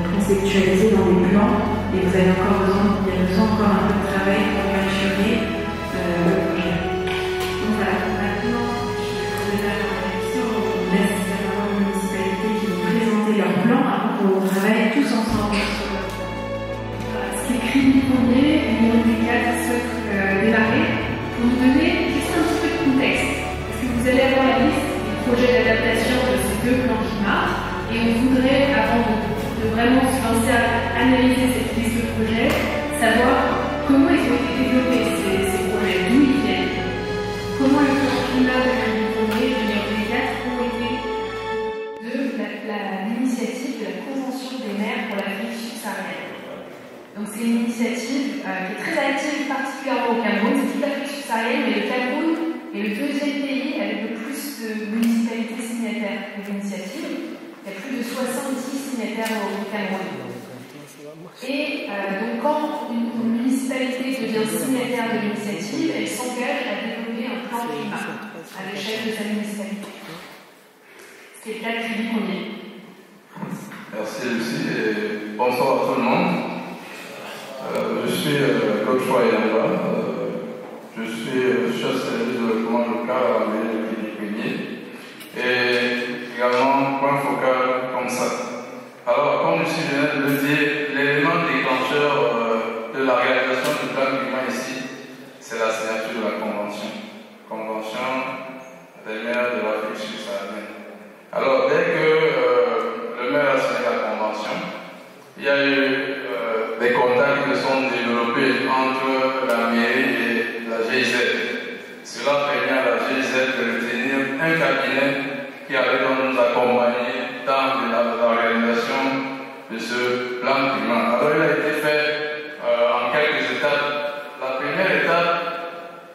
conceptualisées dans des plans, et vous avez encore besoin, il y a besoin encore un peu de travail pour maturer le projet. Donc voilà, maintenant, je vais faire la réflexion, on laisse vraiment les municipalités qui vont présenter leur plan avant qu'on travaille tous ensemble sur le plan. Voilà, ce qui est écrit du premier, numéro des 4 souhaite démarrer pour nous donner juste un petit peu de contexte. Parce que vous allez avoir la liste projet d'adaptation de ces deux plans climat et on voudrait, avant de vraiment se lancer à analyser cette liste de projets, savoir comment ils ont été développés ces projets, d'où ils viennent, comment le plan climat de numéro 4 ont été de l'initiative de la Convention des maires pour l'Afrique subsaharienne. Donc c'est une initiative qui est très active, particulièrement au Cameroun. C'est toute l'Afrique subsaharienne, mais le Cameroun est le deuxième pays avec le plus de municipalités signataires de l'initiative. Il y a plus de 70 signataires au Cameroun. Et donc quand une municipalité devient signataire de l'initiative, elle s'engage à développer un plan climat à l'échelle de sa municipalité. C'est le cas de Philippe Monnier. Merci Lucie et bonsoir à tout le monde. Je suis Godefroy Yamba. Je suis chef de service de développement local à la mairie de Philippe-Pigny et également point focal comme ça. Alors, comme je viens de le dire, l'élément déclencheur de la réalisation du plan climat ici, c'est la signature de la convention. Convention des maires de l'Afrique subsaharienne. Alors, dès que le maire a signé la convention, il y a eu des contacts qui sont développés entre la mairie et la GIZ. Cela permet à la GIZ de retenir un cabinet qui allait donc nous accompagner dans la réalisation de ce plan climat. Alors il a été fait en quelques étapes. La première étape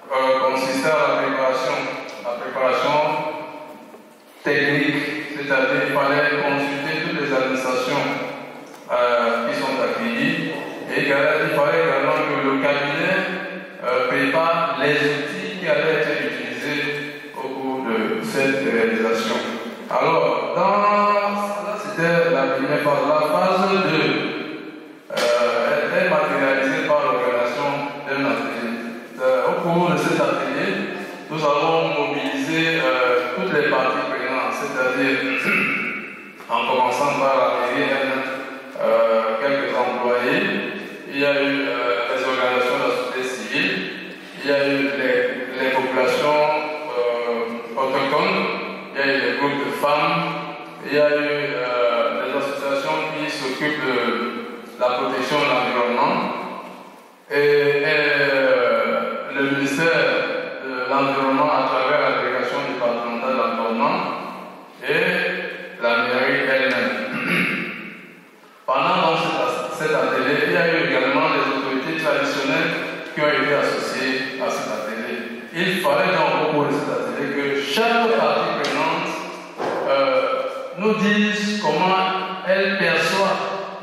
consistait à la préparation technique, c'est-à-dire qu'il fallait consulter toutes les administrations qui sont accueillies et il fallait également que le cabinet prépare les outils qui allaient être utilisés au cours de cette réalisation. Alors, c'était la première phase. La phase 2 était matérialisée par l'organisation d'un atelier. Au cours de cet atelier, nous avons mobilisé toutes les parties prenantes, c'est-à-dire en commençant par la mairie, quelques employés, il y a eu les organisations de la société civile, il y a eu les populations autochtones, il y a eu les groupes de femmes, il y a eu les associations qui s'occupent de la protection de l'environnement et le ministère de l'Environnement à travers la délégation départementale de l'environnement et la mairie elle-même. Pendant cet atelier, il y a eu également des autorités traditionnelles qui ont été associées à cet atelier. Il fallait donc au cours de cet atelier que chaque partie prenante nous dise comment elle perçoit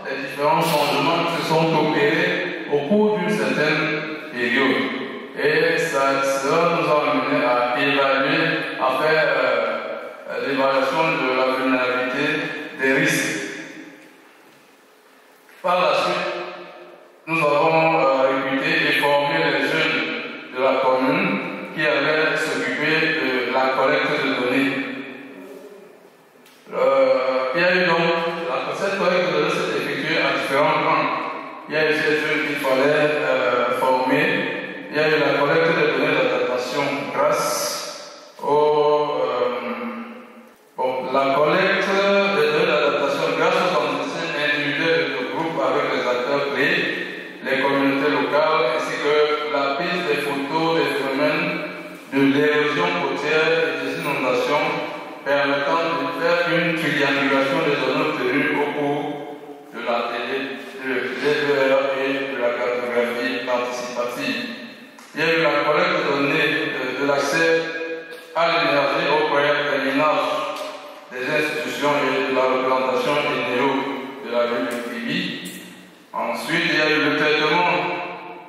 les différents changements qui se sont opérés au cours d'une certaine période. Et cela nous a amené à évaluer, à faire l'évaluation de la vulnérabilité des risques. Par la suite, nous avons recruté et formé les jeunes de la commune qui allaient s'occuper de la collecte de données. Il y a eu donc, cette collecte de données s'est effectuée à différents rangs. Il y a eu ces jeunes qu'il fallait former. Il y a eu la collecte de données d'adaptation grâce la collecte de données d'adaptation grâce aux entretiens individuels de groupe avec les acteurs clés, les communautés locales, ainsi que la prise des photos des phénomènes de l'érosion côtière et des inondations, permettant de faire une triangulation des données obtenues au cours de l'atelier de l'EVR et de la cartographie participative. Il y a eu la collecte de données de l'accès à l'énergie au projet des ménages des institutions et de la représentation INEO de la ville de Kribi. Ensuite, il y a eu le traitement,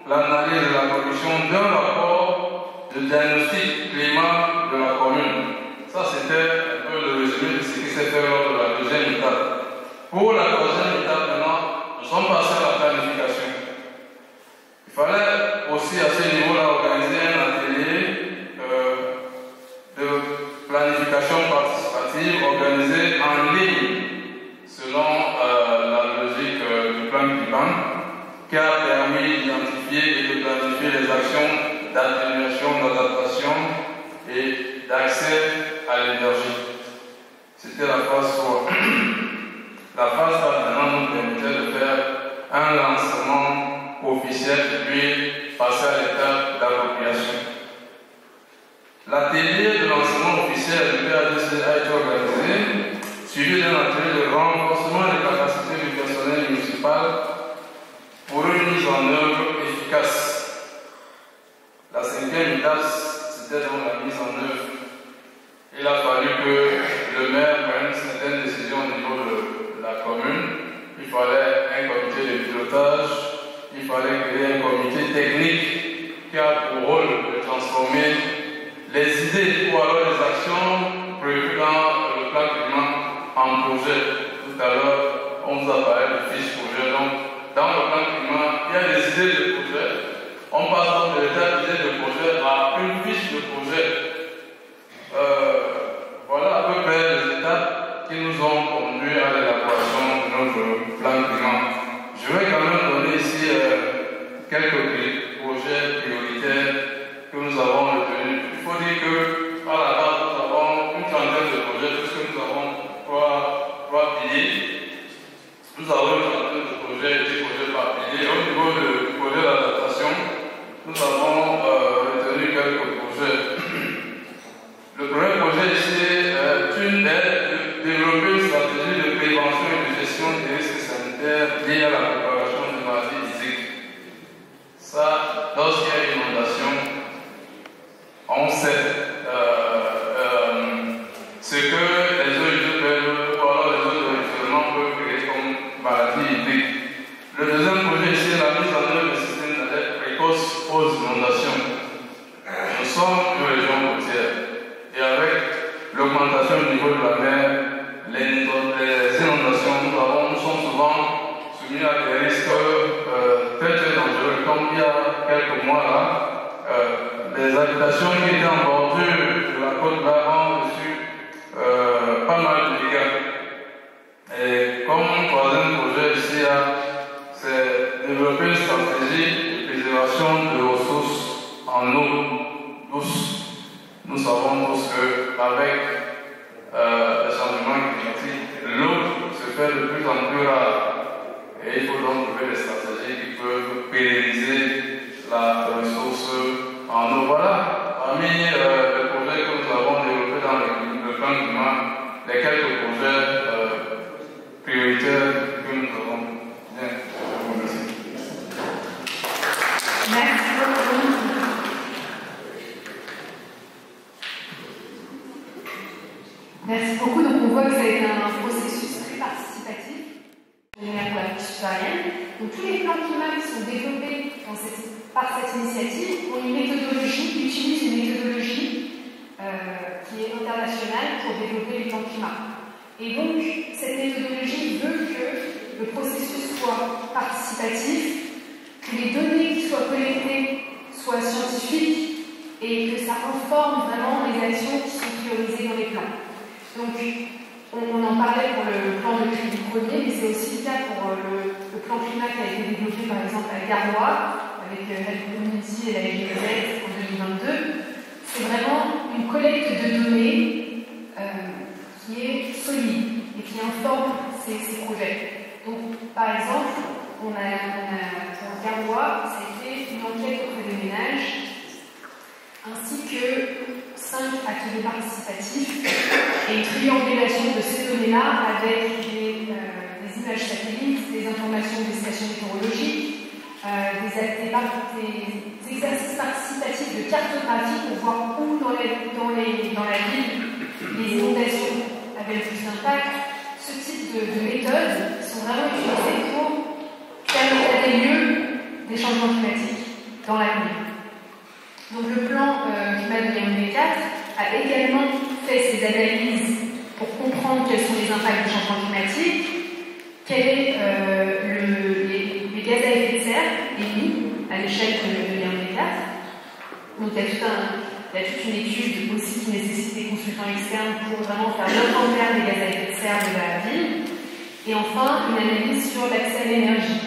l'analyse et la production d'un rapport de diagnostic climat de la commune. Ça, c'était un peu le résumé de ce qui s'est fait lors de la deuxième étape. Pour la troisième étape, maintenant, nous sommes passés à la planification. Il fallait aussi à ce niveau-là organiser un atelier de planification participative organisé en ligne selon la logique du plan climat qui a permis d'identifier et de planifier les actions d'atténuation, d'adaptation et d'accès à l'énergie. C'était la phase 3. La phase 4 maintenant nous permettait de faire un lancement officiel puis passer à l'étape d'appropriation. L'atelier de lancement officiel du PADC a été organisé, suivi d'un atelier de renforcement des capacités du personnel municipal pour une mise en œuvre efficace. La cinquième étape, c'était donc la mise en œuvre. Il a fallu que le maire prenne certaines décisions au niveau de la commune. Il fallait un comité de pilotage, il fallait créer un comité technique qui a pour rôle de transformer les idées ou alors les actions prévues dans le plan climat en projet. Tout à l'heure, on vous a parlé de fiches projet. Donc, dans le plan climat, il y a des idées de projet. On passe donc de l'étape d'idée de projet à une fiche de projet. Voilà à peu près les étapes qui nous ont conduit à l'élaboration de notre plan climat. Je vais quand même donner ici quelques projets prioritaires que nous avons retenus. Il faut dire qu'à la base, nous avons une trentaine de projets, puisque nous avons trois piliers. Nous avons une trentaine de projets, 10 projets par pilier. Au niveau du projet d'adaptation, nous avons retenu quelques projets. Le premier projet ici est ce que les ONG peuvent, ou alors les autres environnements peuvent créer comme maladie hydrique. Le deuxième projet, c'est la mise en œuvre du système d'alerte précoce aux inondations. Nous sommes une région côtière et avec l'augmentation du niveau de la mer, les inondations, nous sommes souvent soumis à des risques très très dangereux. Comme il y a quelques mois là, les habitations qui étaient en bordure de la côte là ont reçu pas mal de dégâts. Et comme troisième projet ici, c'est développer une stratégie de préservation de ressources en eau douce. Nous savons tous qu'avec le changement climatique, l'eau se fait de plus en plus rare. Et il faut donc trouver des stratégies qui peuvent pérenniser la ressource en eau. Voilà, parmi les projets que nous avons développés dans le plan climat, les quelques projets prioritaires que nous avons. Bien, je vous remercie. Merci beaucoup. Merci beaucoup. Donc on voit que ça a été un processus très participatif, général pour la vie citoyenne. Donc tous les plans climat qui sont développés par cette initiative ont une méthodologie, utilisent une méthodologie qui est internationale pour développer les plans climat. Et donc cette méthodologie veut que le processus soit participatif, que les données qui soient collectées soient scientifiques et que ça informe vraiment les actions qui sont priorisées dans les plans. Donc, on en parlait pour le plan de crédit premier, mais c'est aussi le cas pour le plan climat qui a été développé par exemple à Garoua, avec la Community et la GZ en 2022. C'est vraiment une collecte de données qui est solide et qui informe ces projets. Donc, par exemple, pour Garoua, c'était une enquête auprès des ménages, ainsi que 5 ateliers participatifs et une triangulation de ces données-là avec des images satellites, des informations des stations météorologiques, des exercices participatifs de cartographie pour voir où dans la ville les inondations avaient le plus d'impact. Ce type de méthodes sont vraiment utilisées pour faire l'état des lieux des changements climatiques dans l'avenir. Donc le plan climat 2004 a également fait ces analyses pour comprendre quels sont les impacts du changement climatique, quels est les gaz à effet de serre émis à l'échelle de 2004. Donc il y a toute une étude aussi qui nécessite des consultants externes pour vraiment faire l'inventaire des gaz à effet de serre de la ville. Et enfin, une analyse sur l'accès à l'énergie.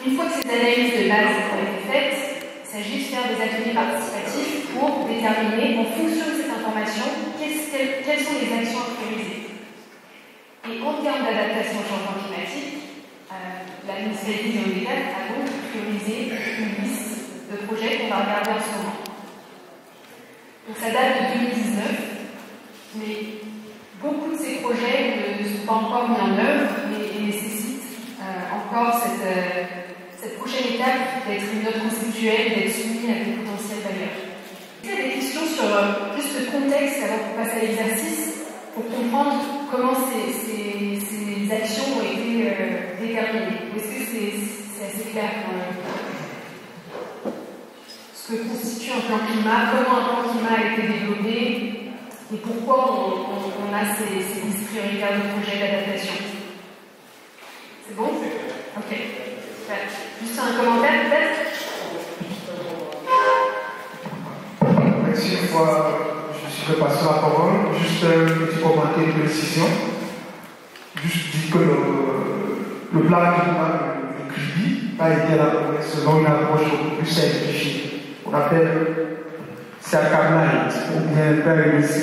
Une fois que ces analyses de base ont été faites, il s'agit de faire des ateliers participatifs pour déterminer, en fonction de cette information, quelles sont les actions à prioriser. Et en termes d'adaptation au changement climatique, la municipalité de 2004 a donc priorisé une liste de projets qu'on va regarder en ce moment. Donc ça date de 2019, mais beaucoup de ces projets ne sont pas encore mis en œuvre et nécessitent encore cette prochaine étape d'être une note conceptuelle, d'être soumise à des potentiels valeurs. Il y a des questions sur juste le contexte avant qu'on passe à l'exercice pour comprendre comment ces actions ont été déterminées. Est-ce que c'est assez clair ce que constitue un plan climat, comment un plan climat a été développé et pourquoi on a ces listes prioritaires de projets d'adaptation? C'est bon? Ok. Juste un commentaire peut-être? Merci une fois, je suis fait passer la parole. Juste un petit commentaire de précision. Juste dire que le plan climat du CRIBI a été élaboré selon une approche beaucoup plus simplifiée. On appelle Circamlight ou bien PRC+.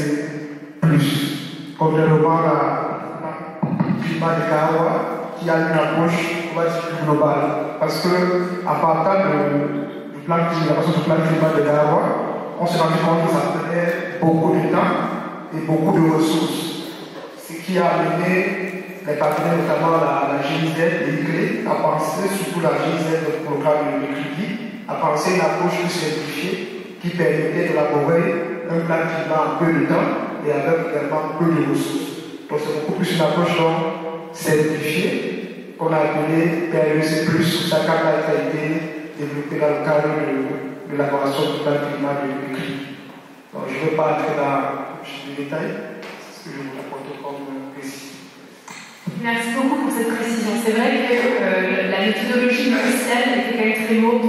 Contrairement à climat de Garoua qui a une approche plus globale. Parce que à partir du plan climat de Garoua, on s'est rendu compte que ça prenait beaucoup de temps et beaucoup de ressources. Ce qui a amené les partenaires, notamment la GIZ et l'ICLE, à penser, surtout la GIZ, le programme de CRIBI, à penser une approche plus simplifiée qui permettait d'élaborer un plan climat en peu de temps et avec également peu de ressources. Donc c'est beaucoup plus une approche certifiée qu'on a appelée PREC+, chacun a été développé dans le cadre de l'élaboration du plan climat de l'UCLI. Donc je ne vais pas entrer dans les détails, c'est ce que je vous apporte comme précision. Merci beaucoup pour cette précision. C'est vrai que la méthodologie initiale était quand même très lourde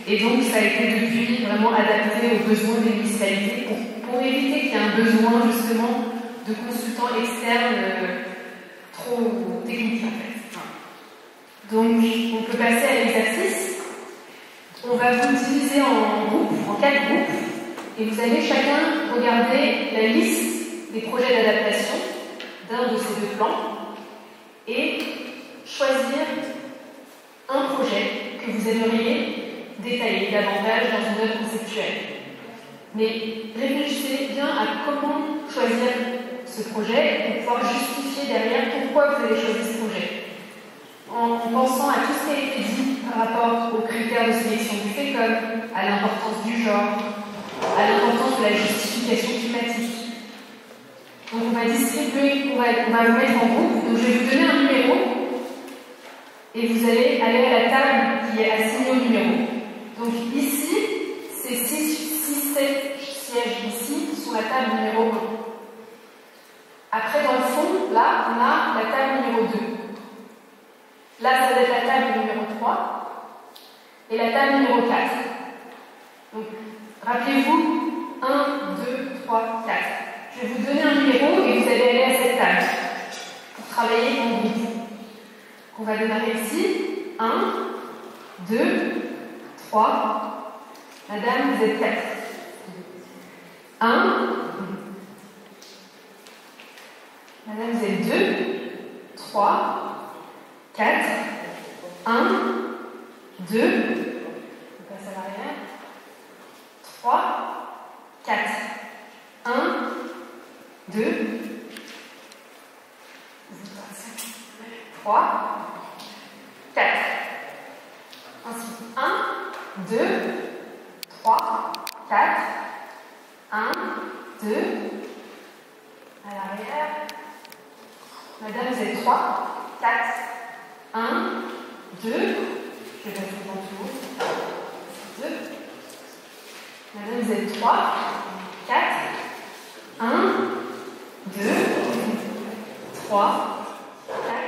et donc ça a été depuis vraiment adapté aux besoins des municipalités pour éviter qu'il y ait un besoin justement de consultants externes trop techniques en fait. Donc on peut passer à l'exercice. On va vous diviser en groupes, en 4 groupes, et vous allez chacun regarder la liste des projets d'adaptation d'un de ces 2 plans et choisir un projet que vous aimeriez détailler davantage dans une œuvre conceptuelle. Mais réfléchissez bien à comment choisir ce projet pour pouvoir justifier derrière pourquoi vous avez choisi ce projet. En pensant à tout ce qui a été dit par rapport aux critères de sélection du FECOM, à l'importance du genre, à l'importance de la justification climatique. Donc on va distribuer, on va vous mettre en groupe. Donc je vais vous donner un numéro et vous allez aller à la table qui est assignée au numéro. Donc ici, c'est 6, 7 sièges ici sur la table numéro 1. Après, dans le fond, là, on a la table numéro 2. Là, ça va être la table numéro 3 et la table numéro 4. Donc, rappelez-vous, 1, 2, 3, 4. Je vais vous donner un numéro et vous allez aller à cette table pour travailler en groupe. On va démarrer ici. 1, 2, 3. Madame, vous êtes 4. 1. Madame, vous êtes 2, 3. 4, 1, 2, on passe à l'arrière, 3, 4, 1, 2, 3, 4. Ensuite, 1, 2, 3, 4, 1, 2, à l'arrière. Madame, vous êtes 3, 4, 1, 2, je vais passer devant tout le monde. 2. Madame, vous êtes 3, 4, 1, 2, 3, 4.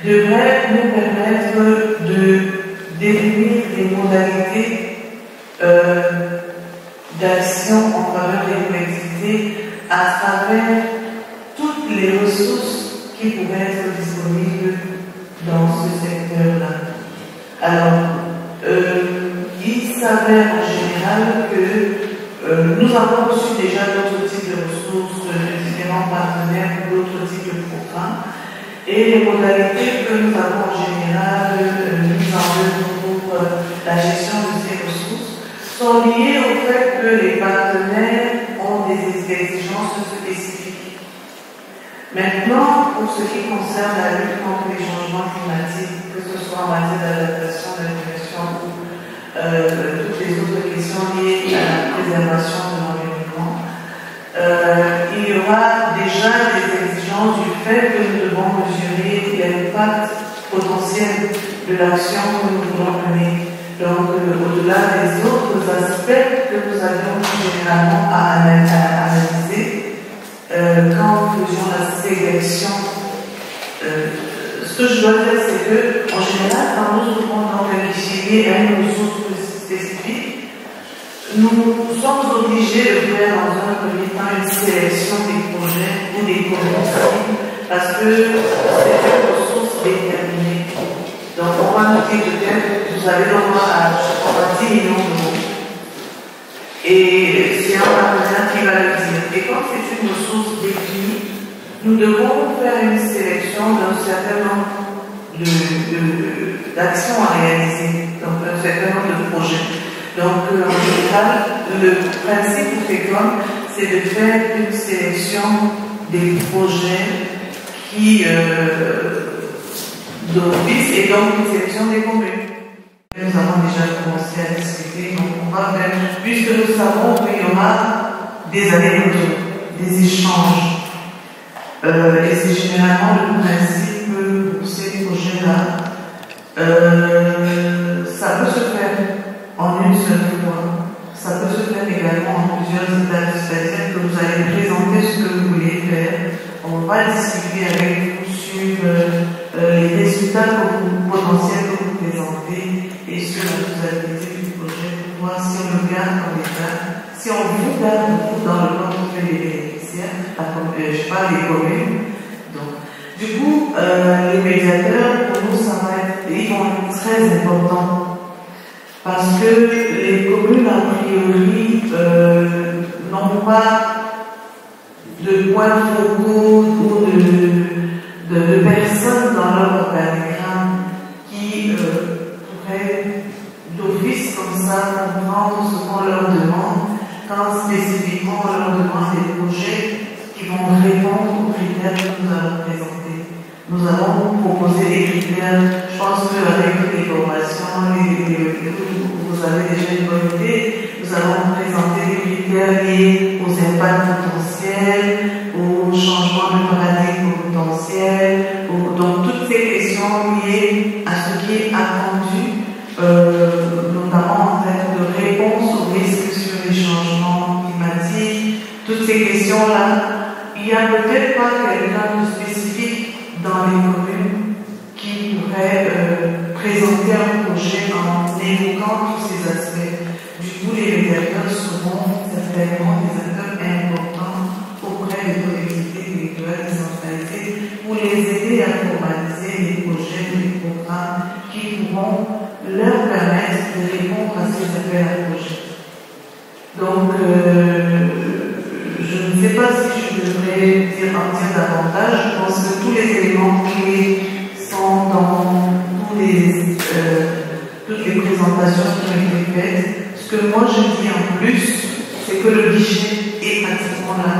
devrait nous permettre de définir les modalités d'action en faveur des collectivités à travers toutes les ressources qui pourraient être disponibles dans ce secteur-là. Alors, il s'avère en général que nous avons reçu déjà d'autres types de ressources de différents partenaires pour d'autres types de programmes. Et les modalités que nous avons en général mises en œuvre pour la gestion de ces ressources sont liées au fait que les partenaires ont des exigences spécifiques. Maintenant, pour ce qui concerne la lutte contre les changements climatiques, que ce soit en matière d'adaptation, d'adaptation ou toutes les autres questions liées à la préservation de l'environnement, il y aura déjà des exigences du fait que nous devons mesurer l'impact potentiel de l'action que nous voulons mener. Donc, au-delà des autres aspects que nous avions généralement à analyser, quand nous faisions la sélection, ce que je dois dire, c'est que, en général, quand nous ouvrons dans un fichier à une ressource spécifique, nous sommes obligés de faire dans un premier temps une sélection des projets ou des communautés parce que c'est une ressource déterminée. Donc on va noter peut-être que vous avez le droit à 10 millions d'euros. Et c'est un partenaire qui va le dire. Et comme c'est une ressource définie, nous devons faire une sélection d'un certain nombre d'actions à réaliser, donc un certain nombre de projets. Donc, en général, le principe du FECOM, c'est de faire une sélection des projets qui d'office et donc une sélection des communes. Nous avons déjà commencé à discuter, donc on va faire, puisque nous savons qu'il y aura des allers-retours, des échanges. Et c'est généralement le principe pour ces projets-là. Ça peut se faire en une seule fois. Ça peut se faire également en plusieurs étapes, c'est-à-dire que vous allez présenter ce que vous voulez faire. On va discuter avec vous sur les résultats potentiels que vous présentez et sur la faisabilité du projet pour voir si on le garde en état, si on vous garde dans le portefeuille des bénéficiaires, je parle des communes. Donc, du coup, les médiateurs, pour nous, ça va être, ils vont être très importants. Parce que les communes, a priori, n'ont pas de points focaux ou de personnes dans leur organigramme qui pourraient, d'office comme ça, comprendre ce qu'on leur demande, quand spécifiquement on leur demande des projets qui vont répondre aux critères que nous allons présenter. Nous allons proposer des critères, je pense qu'avec les formations, vous avez déjà une bonne idée, nous allons présenter des critères liés aux impacts potentiels, aux changements de paradigme potentiels, donc toutes ces questions liées à ce qui est attendu, notamment en termes de réponse aux risques sur les changements climatiques, toutes ces questions-là. Il n'y a peut-être pas quelqu'un de spécifique dans les communes qui pourrait présenter un projet en évoquant tous ces aspects. Du coup, les médiateurs seront certainement des acteurs importants auprès des collectivités territoriales décentralisées pour les aider à formaliser les projets, les programmes qui pourront leur permettre de répondre à ces appels à projets. Donc, je ne sais pas si je devrais en dire davantage. Je pense que tous les éléments clés sont dans toutes les présentations qui ont été faites. Ce que moi je dis en plus, c'est que le guichet est pratiquement là.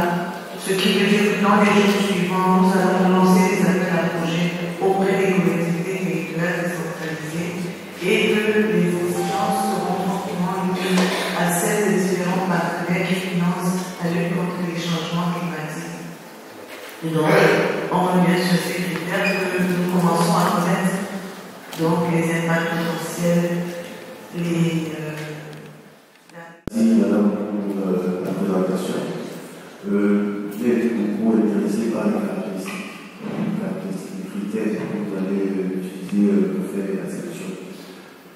Ce qui veut dire que dans les jours suivants, nous allons lancer des appels à projets auprès des collectivités territoriales décentralisées et que les exigences seront fortement liées à celles des différents partenaires qui financent la lutte contre les changements climatiques. Et donc, on revient sur ces critères que nous commençons à connaître, donc les impacts potentiels, Merci madame pour la présentation. Vous êtes beaucoup intéressé par les caractéristiques, les critères que vous allez utiliser pour faire la sélection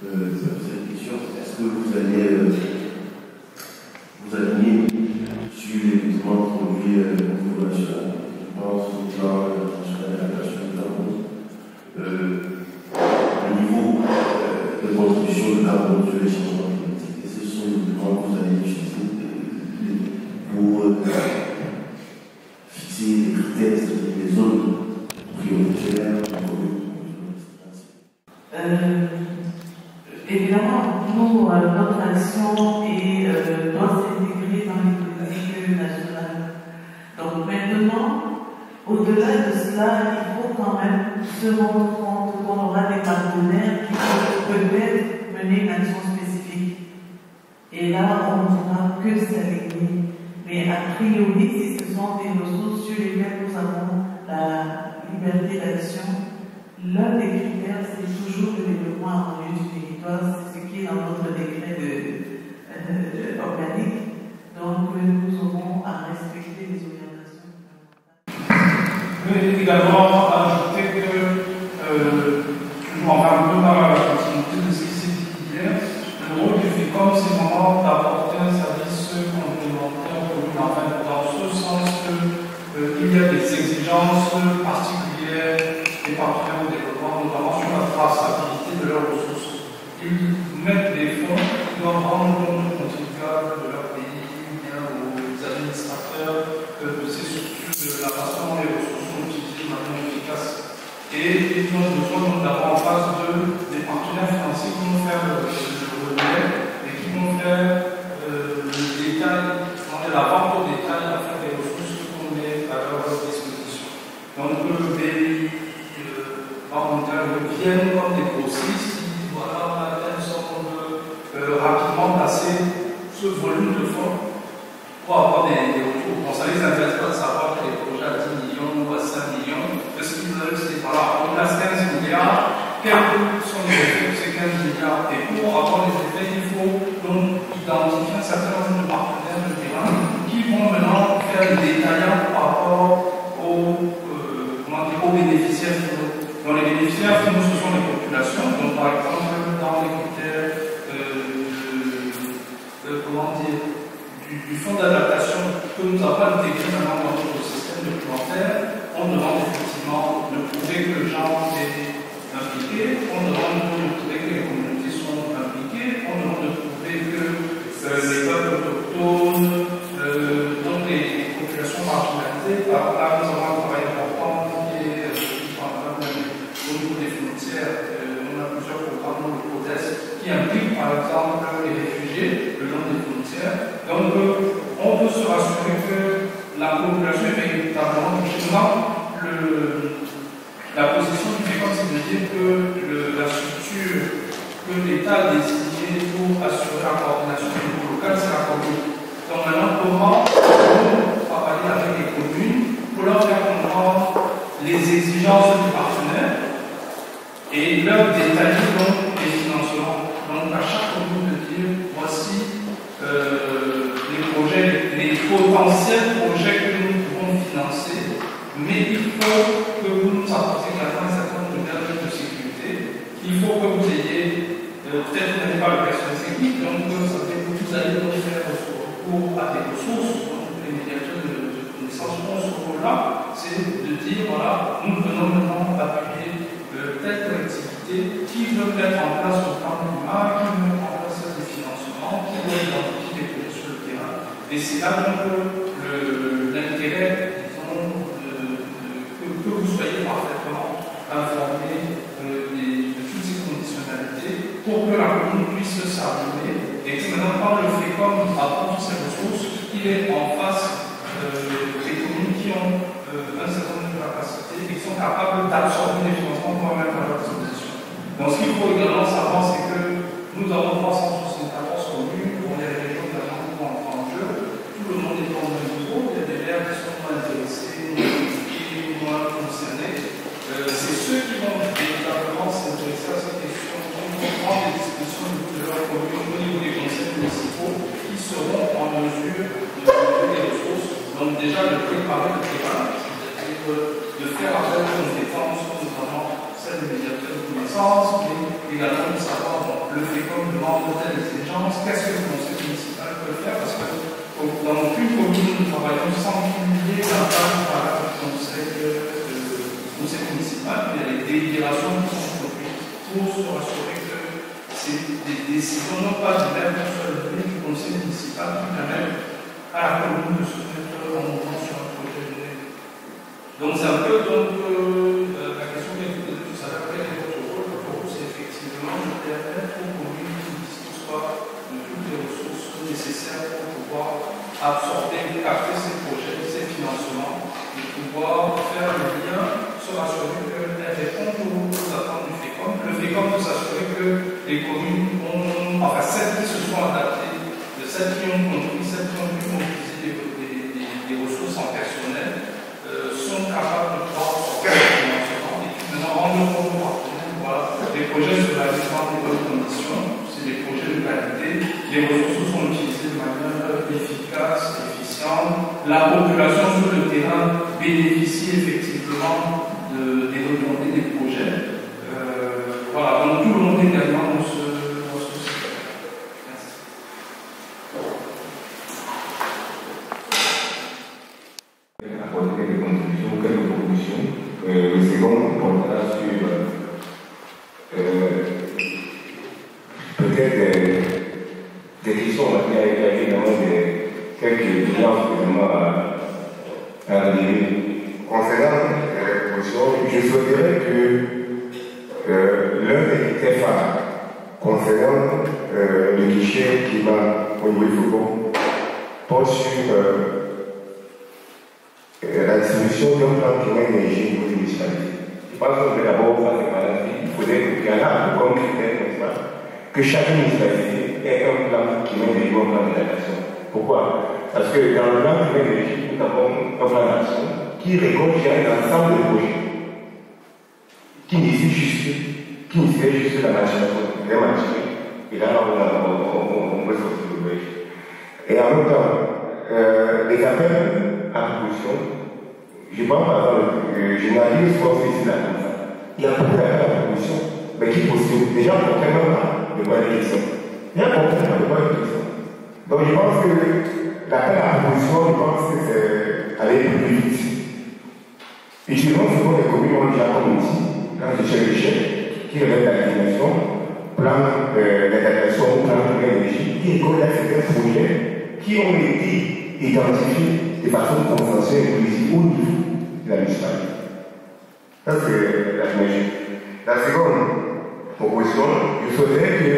de cette question. Est-ce que vous allez vous aligner sur les demandes produits au niveau national? Je pense au plan national d'adaptation de carbone, le niveau de contribution de carbone sur les changements climatiques. Et ce sont les demandes que vous allez utiliser pour fixer les critères, les zones prioritaires de évidemment, nous, notre action doit s'intégrer dans les politiques nationales. Donc maintenant, au-delà de cela, il faut quand même se rendre compte qu'on aura des partenaires qui peuvent peut-être mener une action spécifique. Et là, on ne pourra que s'aligner. Mais a priori, si ce sont des ressources sur lesquelles nous avons la liberté d'action, l'un des critères, c'est toujours le développement harmonieux du territoire, c'est ce qui est dans notre décret organique. Donc, nous aurons à respecter les orientations. Je vais également ajouter que, toujours un peu dans la continuité de ce qui s'est dit hier, le rôle du FECOM, c'est vraiment d'apporter un service complémentaire dans ce sens qu'il y a des exigences particulières des partenaires au développement, notamment sur la traçabilité de leurs ressources. Ils mettent des fonds qui doivent rendre compte aux contribuables de leur pays, bien aux administrateurs, de ces structures, de la façon dont les ressources sont utilisées de manière efficace. Et ils ont besoin d'avoir en face des partenaires financiers qui vont faire le relais et qui vont faire le détail, la vente au détail afin des ressources qu'on met à leur disposition. Donc, les partenaires viennent comme des grossistes qui disent voilà, on a une sorte de rapidement passer ce volume de fonds pour avoir des retours. Bon, ça les intéresse pas de savoir que les projets à 10 millions ou à 5 millions, parce qu'ils veulent, c'est voilà, on place 15 milliards, quels sont les effets de ces 15 milliards? Et pour avoir les effets, il faut donc identifier un certain nombre de partenaires de terrain qui vont maintenant faire des détaillants par rapport aux bénéficiaires finaux. Donc les bénéficiaires finaux, ce sont les populations. Donc par exemple, dans les critères du fonds d'adaptation que nous avons intégré maintenant dans notre système documentaire, on demande effectivement de prouver que le genre est impliqué, on demande de prouver que les communautés sont impliquées, on demande de prouver que les peuples autochtones, donc les populations marginalisées, là nous avons un travail important qui est au niveau des frontières. On a plusieurs programmes dans le CODES qui impliquent par exemple les réfugiés le long des frontières. Donc on peut se rassurer que la population est véritablement touchée. La position du FECOM, c'est de dire que la structure que l'État a désignée pour assurer la coordination du niveau local, c'est la commune. Donc maintenant, comment travailler avec les communes pour leur faire comprendre les exigences du partenaire et leur détailler donc les financements. Donc à chaque commune de dire voici les projets, les potentiels projets que nous pouvons financer, mais il faut que vous nous apportiez également un certain nombre de garanties de sécurité. Il faut que vous ayez, peut-être vous n'avez pas le personnel technique, donc ça fait que vous allez donc faire recours à des ressources, donc les médiateurs de connaissances ont ce rôle-là, c'est de dire voilà, nous venons maintenant appuyer telle collectivité qui veut mettre en place le plan climat, qui veut mettre en place des financements, qui veut identifier des projets sur le terrain. Et c'est là donc l'intérêt, disons, que vous soyez parfaitement informés de toutes ces conditionnalités pour que la commune puisse s'arrimer et que maintenant, quand le FECOM apporte ses ressources, il est en face des communes qui ont un certain nombre de capacités et qui sont capables d'absorber les financements qu'on va mettre à leur disposition. Donc, ce qu'il faut également savoir, c'est que nous avons 374 communes, on est les régions également qui vont entrer en jeu. Tout le monde est au même niveau, il y a des maires qui sont moins intéressés, moins concernés. C'est ceux qui vont véritablement s'intéresser à ces questions, qui vont prendre des discussions de leur commune au niveau des conseils municipaux, qui seront en mesure de trouver des ressources. Donc déjà de préparer le terrain, c'est-à-dire de faire appel aux compétences, notamment celles des médiateurs de connaissances, mais également de savoir le FECOM demande telle exigence, qu'est-ce que le conseil municipal peut faire, parce que dans aucune commune, nous travaillons sans cumuler la tâche par le conseil municipal, il y a les délibérations qui sont produites pour se rassurer que c'est des décisions non pas du même du conseil municipal qui permettent à la commune de se mettre en mouvement sur un projet donné. Donc c'est un peu la question que vous posez tout à l'heure, quel est votre rôle? Votre rôle, c'est effectivement de permettre aux communes qui ne disposent pas de toutes les ressources nécessaires pour pouvoir absorber, capter ces projets, ces financements, de pouvoir faire le lien, se rassurer qu'elles répondent aux attentes du FECOM. Le FECOM peut s'assurer que les communes ont, enfin celles qui se sont adaptées, celles qui ont compris, celles qui ont pu mobiliser des ressources en personnel, sont capables de pouvoir sortir le financement et puis maintenant rendre compte aux partenaires. Voilà, les projets se réalisent dans des bonnes conditions, c'est des projets localité, les ressources sont utilisées de manière efficace, efficiente, la population sur le terrain bénéficie effectivement des retombées des projets. Voilà, donc tout le monde également dans ce secteur. Merci. Apporter des contributions, quelques propositions. Le second portera sur peut-être des questions qui a évidemment quelques nuances évidemment à relever. Concernant les propositions, je souhaiterais que l'un des critères phares concernant le guichet qui va au niveau du Foucault porte sur la distribution d'un plan climat-énergie au niveau des municipalités. Je pense qu'on devrait d'abord faire des maladies. Il faudrait qu'il y en a comme critère principal que chaque municipalité ait un plan climat-énergie ou un plan d'adaptation. Pourquoi? Parce que dans le plan climat-énergie, nous avons un plan d'action qui regorge l'ensemble des projets, qui nécessite juste la machination, les machines. Et là, on peut sortir de l'ouvrage. Et en même temps, les appels à proposition, je pense par exemple, généralise force ici là comme ça. Il y a beaucoup d'appels à proposition, mais qui postulent. Les gens ne comprennent pas de quoi il est question. Les gens ne comprennent pas de quoi il est question. Donc je pense que l'appel à proposition, je pense que c'est aller plus vite. Et souvent, les communes ont déjà comme outil, quand je cherche l'échec, qui relève la définition, plan d'adaptation, plan d'énergie, qui école certains projets qui ont été identifiés de façon consensuelle et inclusive au niveau de la municipalité. Ça, c'est la première chose. La seconde proposition, je souhaiterais que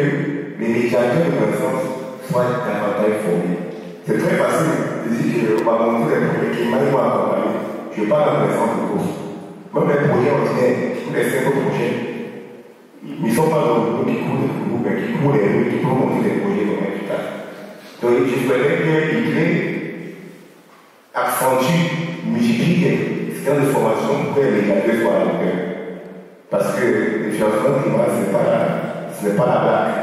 les médiateurs de connaissance soient davantage formés. C'est très facile de dire qu'on va montrer des projets qui m'ont accompagné. Je parle en connaissance de cause. Même les projets ordinaires, tous les 5 projets, ils ne sont pas dans le qui coulent mais qui coulent les rues, qui peuvent monter des projets comme efficaces. Donc, je souhaiterais qu'ils accentuent, multiplient ces de formation pour que les médiateurs soient à la hauteur. Parce que le financement climat, ce n'est pas la blague.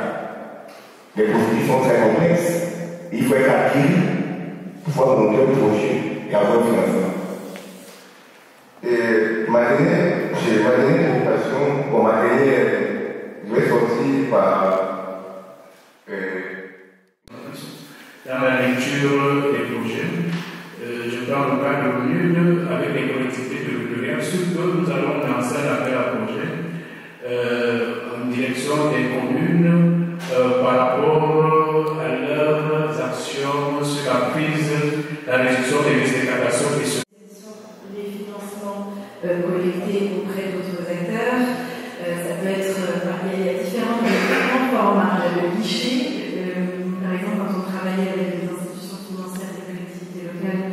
Les procédures sont très complexes. Il faut être acquis pour pouvoir monter un projet et avoir un financement. Et ma dernière préoccupation, je vais sortir par dans la lecture des projets. Je prends le cas de l'UNE avec les collectivités territoriales, surtout nous allons lancer un appel à projet en direction des communes par rapport à leurs actions sur la prise, la réduction des risques de catastrophes. Les financements collectés auprès d'autres acteurs, ça peut être, il y a différents formats. Le guichet, par exemple, quand on travaillait avec les institutions financières des collectivités locales,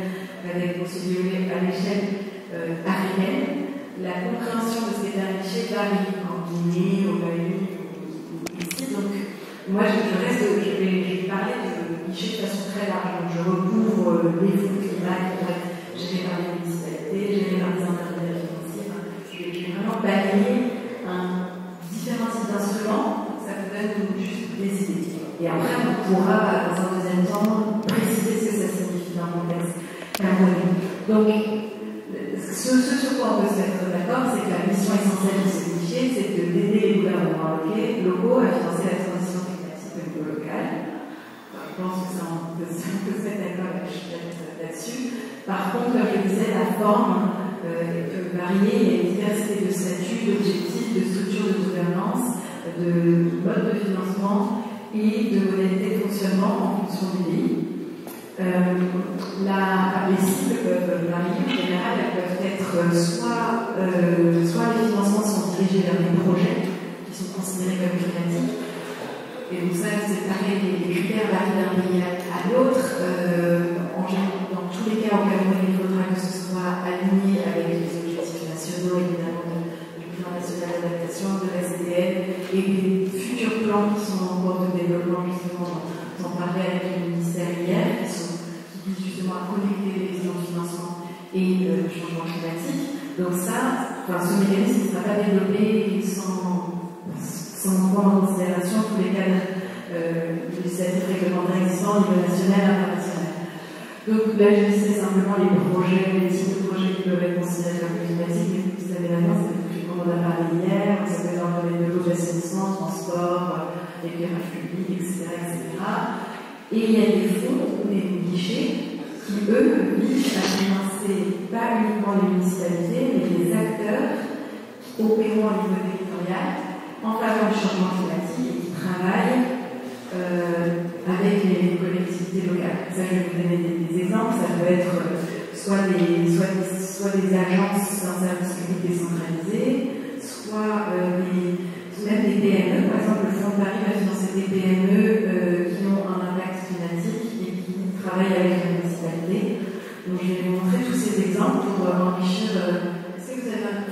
avec procédures à l'échelle africaine, la compréhension de ce qu'est un guichet varie en Guinée, au Mali, ici. Donc, moi, je vais parler de guichet de façon très large. Donc, je recouvre les fonds climat qui vont être gérés par les municipalités, gérés par les intermédiaires financiers. Je vais vraiment balayer différents types d'instruments, ça vous donne juste des idées. Et après, on pourra, dans un deuxième temps, préciser ce que ça signifie dans le contexte camerounais. Donc, ce sur quoi on peut se mettre d'accord, c'est que la mission essentielle de ce guichet, c'est d'aider les gouvernements locaux à financer la transition climatique au niveau local. Enfin, je pense que ça, on peut se mettre d'accord là-dessus. Par contre, comme je disais, la forme peut varier, il y a une diversité de statuts, d'objectifs, de structures de gouvernance, de modes de financement et de modalités de fonctionnement en fonction du pays. Les cibles peuvent varier. En général, elles peuvent être soit les financements sont dirigés vers des projets qui sont considérés comme climatiques. Et donc ça, c'est pareil, les critères varient d'un pays à l'autre. Dans tous les cas, au Cameroun, il faudra que ce soit aligné avec les objectifs nationaux, évidemment, du plan national d'adaptation, de la CDN et des futurs plans qui sont en cours de développement, justement, j'en parlais avec le ministère hier, qui visent justement à connecter les visions de financement et le changement climatique. Donc ça, ce mécanisme ne sera pas développé sans prendre en considération tous les cadres législatives réglementaires existants au niveau national et international. Donc là, je disais simplement les projets, les types de projets qui peuvent être considérés comme climatiques, mais vous savez maintenant, c'est depuis qu'on en a parlé hier, ça peut être dans le domaine de l'eau, de l'assainissement, transport, éclairage public, etc., etc. Et il y a des fonds, des guichets, qui eux visent à financer pas uniquement les municipalités, mais les acteurs qui opéreront au niveau territorial en faveur du changement climatique et qui travaillent avec les collectivités locales. Ça, je vais vous donner des exemples. Ça peut être soit des agences d'un service public décentralisé, soit même des PME. Par exemple, le Fonds de Paris va financer des PME qui ont un impact climatique et qui travaillent avec la municipalité. Donc, je vais vous montrer tous ces exemples pour enrichir. Est-ce que vous avez un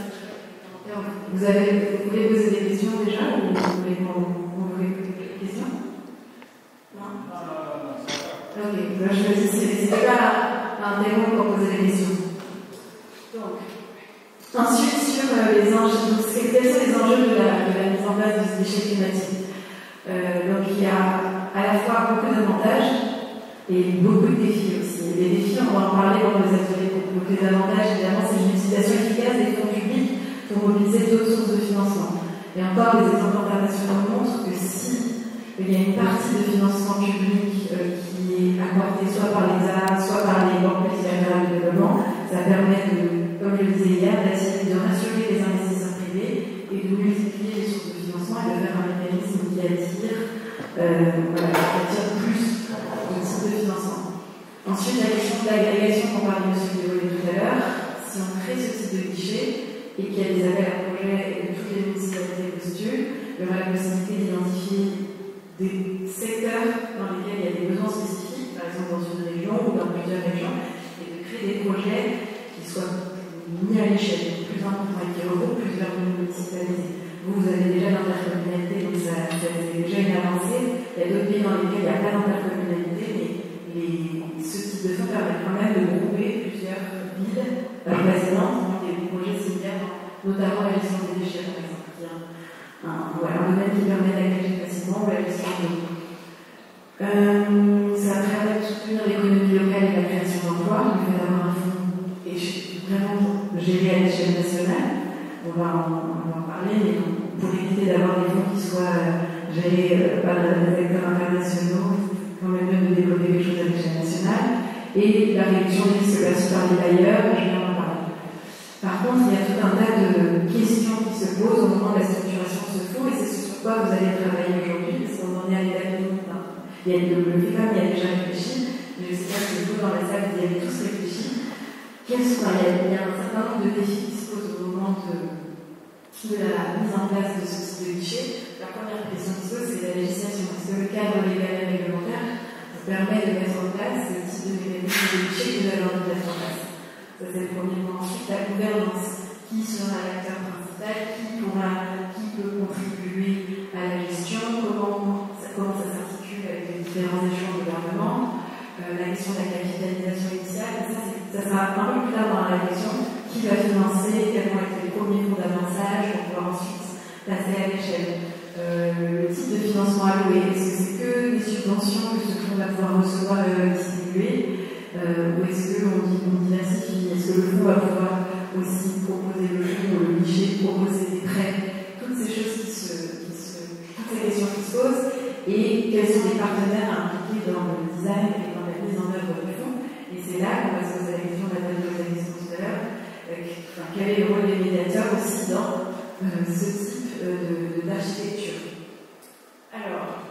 commentaire? Vous voulez poser des questions déjà ou vous voulez qu'on vous écoute des questions? Non. Ok, c'est pas un démon pour poser des questions. Donc, ensuite, sur les enjeux, quels sont les enjeux de la mise en place de ce déchet climatique? Donc, il y a à la fois beaucoup d'avantages et beaucoup de défis aussi. Les défis, on va en parler dans les ateliers. Donc, les avantages, évidemment, c'est l'utilisation efficace des fonds publics pour mobiliser d'autres sources de financement. Et encore, les exemples internationaux montrent que si il y a une partie de financement public qui est apportée soit par l'État, soit par les banques multilatérales de développement, ça permet de, comme je le disais hier, de rassurer les investisseurs privés et de multiplier les sources de financement et de faire un mécanisme qui attire plus de types de financement. Ensuite, la question de l'agrégation qu'on parlait de ce dévoilé tout à l'heure, si on crée ce type de guichet et qu'il y a des appels à projets et que toutes les municipalités postulent, il y aura la possibilité d'identifier des secteurs dans lesquels il y a des besoins spécifiques, par exemple dans une région ou dans plusieurs régions, et de créer des projets qui soient mis à l'échelle, plus importants et qui regroupent plusieurs municipalités. Vous avez déjà l'intercommunalité, donc ça c'est déjà une avancée. Il y a d'autres pays dans lesquels il n'y a pas d'intercommunalité, mais ce type de fonds permet quand même de grouper plusieurs villes précédentes, donc des projets similaires, notamment la gestion des déchets, par exemple, qui est un domaine qui permet d'agréger facilement la gestion de l'eau. Ça permet de soutenir l'économie locale et la création d'emplois, le fait d'avoir un fonds et vraiment géré à l'échelle nationale. On va en parler, mais pour éviter d'avoir des fonds qui soient gérés par des acteurs internationaux, quand même mieux de développer quelque chose à l'échelle nationale. Et la réduction des risques perçus par les bailleurs, je vais en parler. Par contre, il y a tout un tas de questions qui se posent au moment de la structuration de ce fonds, et c'est sur quoi vous allez travailler aujourd'hui, parce qu'on en est à l'état de il y a le FECAM, il y a déjà réfléchi, mais je sais pas si vous dans la salle, vous y avez tous réfléchi. Il y a un certain nombre de défis qui se posent au moment de la mise en place de ce type de guichet. La première question qui se pose, c'est la législation. Est-ce que le cadre légal et réglementaire vous permet de mettre en place ce type de mécanisme de guichet que vous avez envie de mettre en place? Ça, c'est le premier point. Ensuite, la gouvernance. Qui sera l'acteur principal? Qui peut contribuer à la gestion? Comment ça s'articule avec les différents échelons de gouvernement? La question de la capitalisation initiale, ça sera un peu plus tard dans la réflexion. Qui va financer? Quels vont être les premiers fonds d'amorçage pour pouvoir ensuite passer à l'échelle? Le type de financement alloué, est-ce que c'est que des subventions que ce fonds va pouvoir recevoir distribuer? Ou est-ce qu'on diversifie? Est-ce que le fonds va pouvoir aussi proposer le fonds, le guichet, proposer des prêts? Toutes ces choses toutes ces questions qui se posent, et quels sont les partenaires impliqués dans le design et dans la mise en œuvre du fonds. Et c'est là qu'on va se poser la question, on a posé la question tout à l'heure, quel est le rôle des médiateurs aussi dans ce type d'architecture. Alors,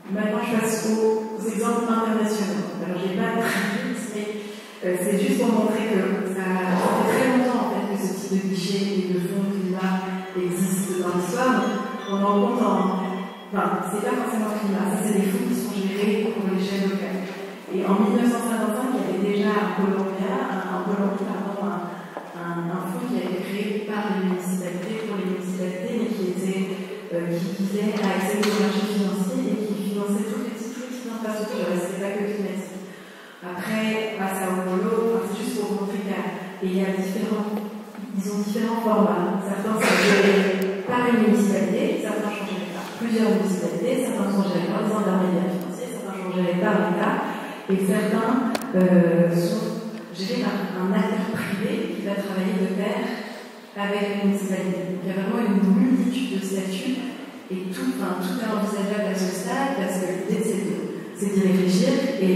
maintenant je passe aux exemples internationaux. Alors je n'ai pas très vite, mais c'est juste pour montrer que ça fait très longtemps en fait que ce type de guichet et de fonds climat existe dans l'histoire. On en compte enfin, c'est pas forcément climat, ça c'est des fonds qui sont gérés pour l'échelle locale. Et en 1955, il y avait déjà un fonds qui a été créé par les municipalités, pour les municipalités, mais qui visait à accéder au marché financier et qui finançait tous les types d'infrastructures. C'était pas que climatique. Après, à Sao Paulo, c'est juste pour vous montrer qu'il y a ils ont différents formats. Certains sont gérés par les municipalités, certains sont gérés par plusieurs municipalités, certains sont gérés par des intermédiaires financiers, certains et certains sont gérés par un acteur privé qui va travailler de pair avec une municipalité. Donc il y a vraiment une multitude de statuts et tout est envisageable à ce stade parce que l'idée c'est d'y réfléchir et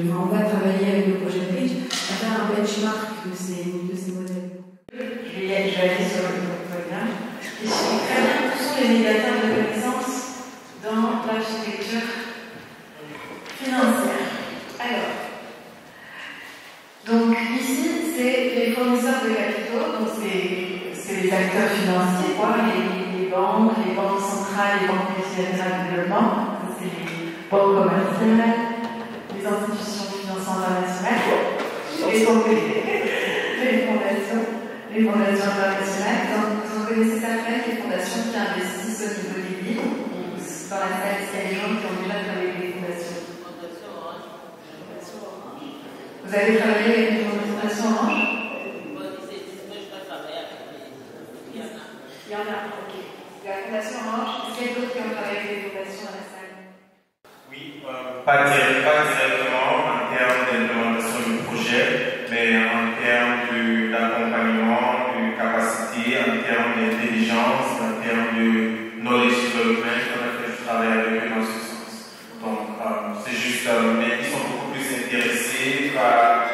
on va travailler avec le projet Bridge à faire un benchmark de ces modèles. Je vais aller sur le programme. Je sais très bien où sont les médiateurs de connaissances dans l'architecture financière. Alors, donc ici, c'est les fournisseurs de capitaux, donc c'est les acteurs financiers, quoi, les banques centrales, les banques multilatérales de développement, c'est les banques commerciales, les institutions de financement international, les fondations internationales. Donc, vous connaissez certaines des fondations qui investissent au niveau des villes. Dans la salle, il y a des gens qui ont déjà travaillé avec des fondations. Vous avez travaillé avec une fondation Orange? Il y en a, ok. La fondation Orange, est-ce qu'il y a d'autres qui ont travaillé avec des fondations dans la salle? Oui, pas directement en termes d'implémentation du projet, mais en termes d'accompagnement, de capacité, en termes d'intelligence, en termes de knowledge development, on a fait du travail avec eux dans ce sens. Donc, c'est juste, mais ils sont beaucoup plus intéressés par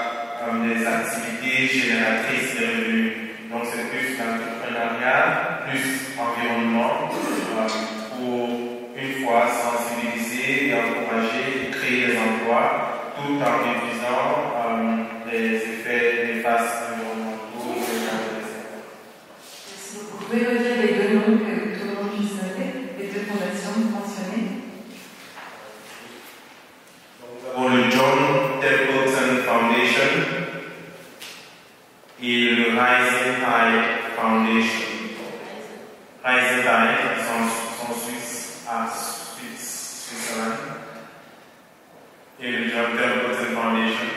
les activités génératrices de revenus. Donc, c'est plus l'entrepreneuriat, plus environnement, pour une fois sensibiliser et encourager et créer des emplois tout en réduisant les effets néfastes environnementaux et Merci beaucoup. Vous pouvez redire les deux noms que tout le monde puisse noter, les deux fondations mentionnées? Nous avons le John Templeton Foundation et le Rising Tide Foundation. Rising Tide sont suisses à Switzerland et le John Templeton Foundation.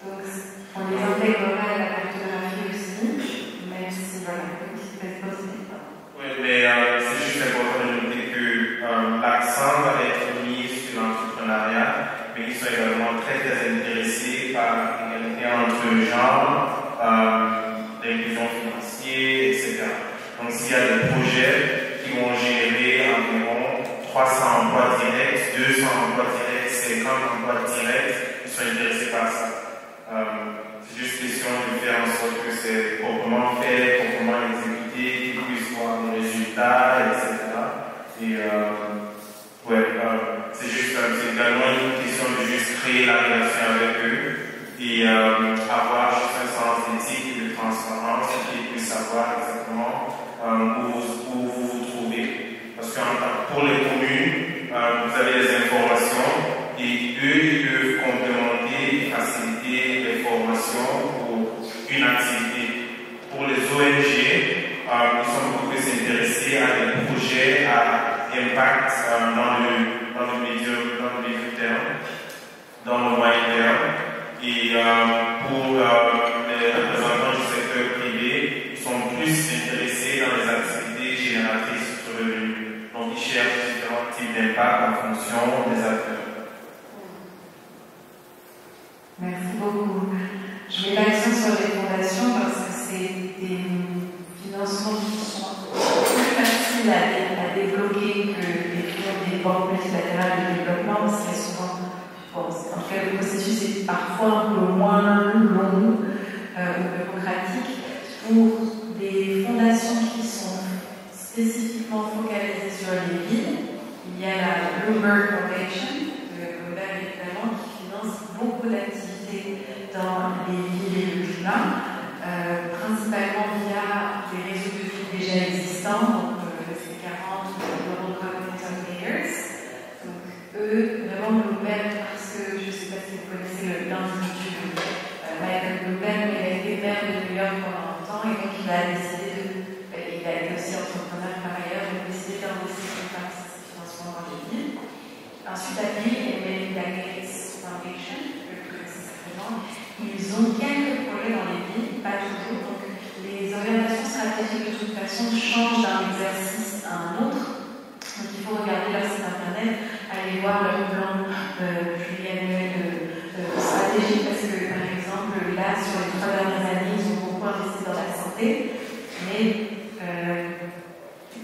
Donc, on les intégrera à la cartographie aussi, même si, voilà, c'est possible. Oui, mais c'est juste important de noter que l'accent va être mis sur l'entrepreneuriat, mais ils sont également très intéressés par l'égalité entre le genre, l'inclusion financière, etc. Donc, s'il y a des projets qui vont générer environ 300 emplois directs, 200 emplois directs, 50 emplois directs, ils sont intéressés par ça. C'est juste question de faire en sorte que c'est proprement fait, proprement exécuté, qu'ils puissent voir les résultats, etc. Et c'est également une question de juste créer la relation avec eux et avoir juste un sens d'éthique et de transparence et qu'ils puissent savoir exactement où vous vous trouvez. Parce que pour les communes, vous avez des informations et eux, ils peuvent complémenter et faciliter les formations pour une activité. Pour les ONG, ils sont beaucoup plus intéressés à des projets à impact dans le médium terme, dans le moyen terme. Et pour les représentants du secteur privé, ils sont plus intéressés dans les activités génératrices de revenus. Donc, ils cherchent différents types d'impact en fonction des acteurs. Merci beaucoup. Je mets l'accent sur les fondations parce que c'est des financements qui sont plus faciles à débloquer que des banques multilatérales de développement parce qu'il y a souvent, en fait, le processus est parfois un peu moins long ou bureaucratique. Pour des fondations qui sont spécifiquement focalisées sur les villes, il y a la Bloomberg Foundation de Bloomberg évidemment qui finance beaucoup d'activités dans les villes et le climat, principalement via des réseaux de villes déjà existants, donc c'est 40 Global Covenant of Mayors. Donc eux, vraiment Bloomberg, parce que je ne sais pas si vous connaissez l'institut Michael Bloomberg, mais il a été maire de New York pendant longtemps et donc il a décidé il a été aussi entrepreneur par ailleurs, il a décidé d'investir une partie de ses financements dans les villes. Ensuite, à Bill et Melinda Gates Foundation, ils ont quelques projets dans les villes, pas toujours. Donc, les orientations stratégiques de toute façon changent d'un exercice à un autre. Donc, il faut regarder leur site internet, aller voir leur plan pluriannuel stratégique, parce que par exemple, là, sur les 3 dernières années, ils ont beaucoup investi dans la santé, mais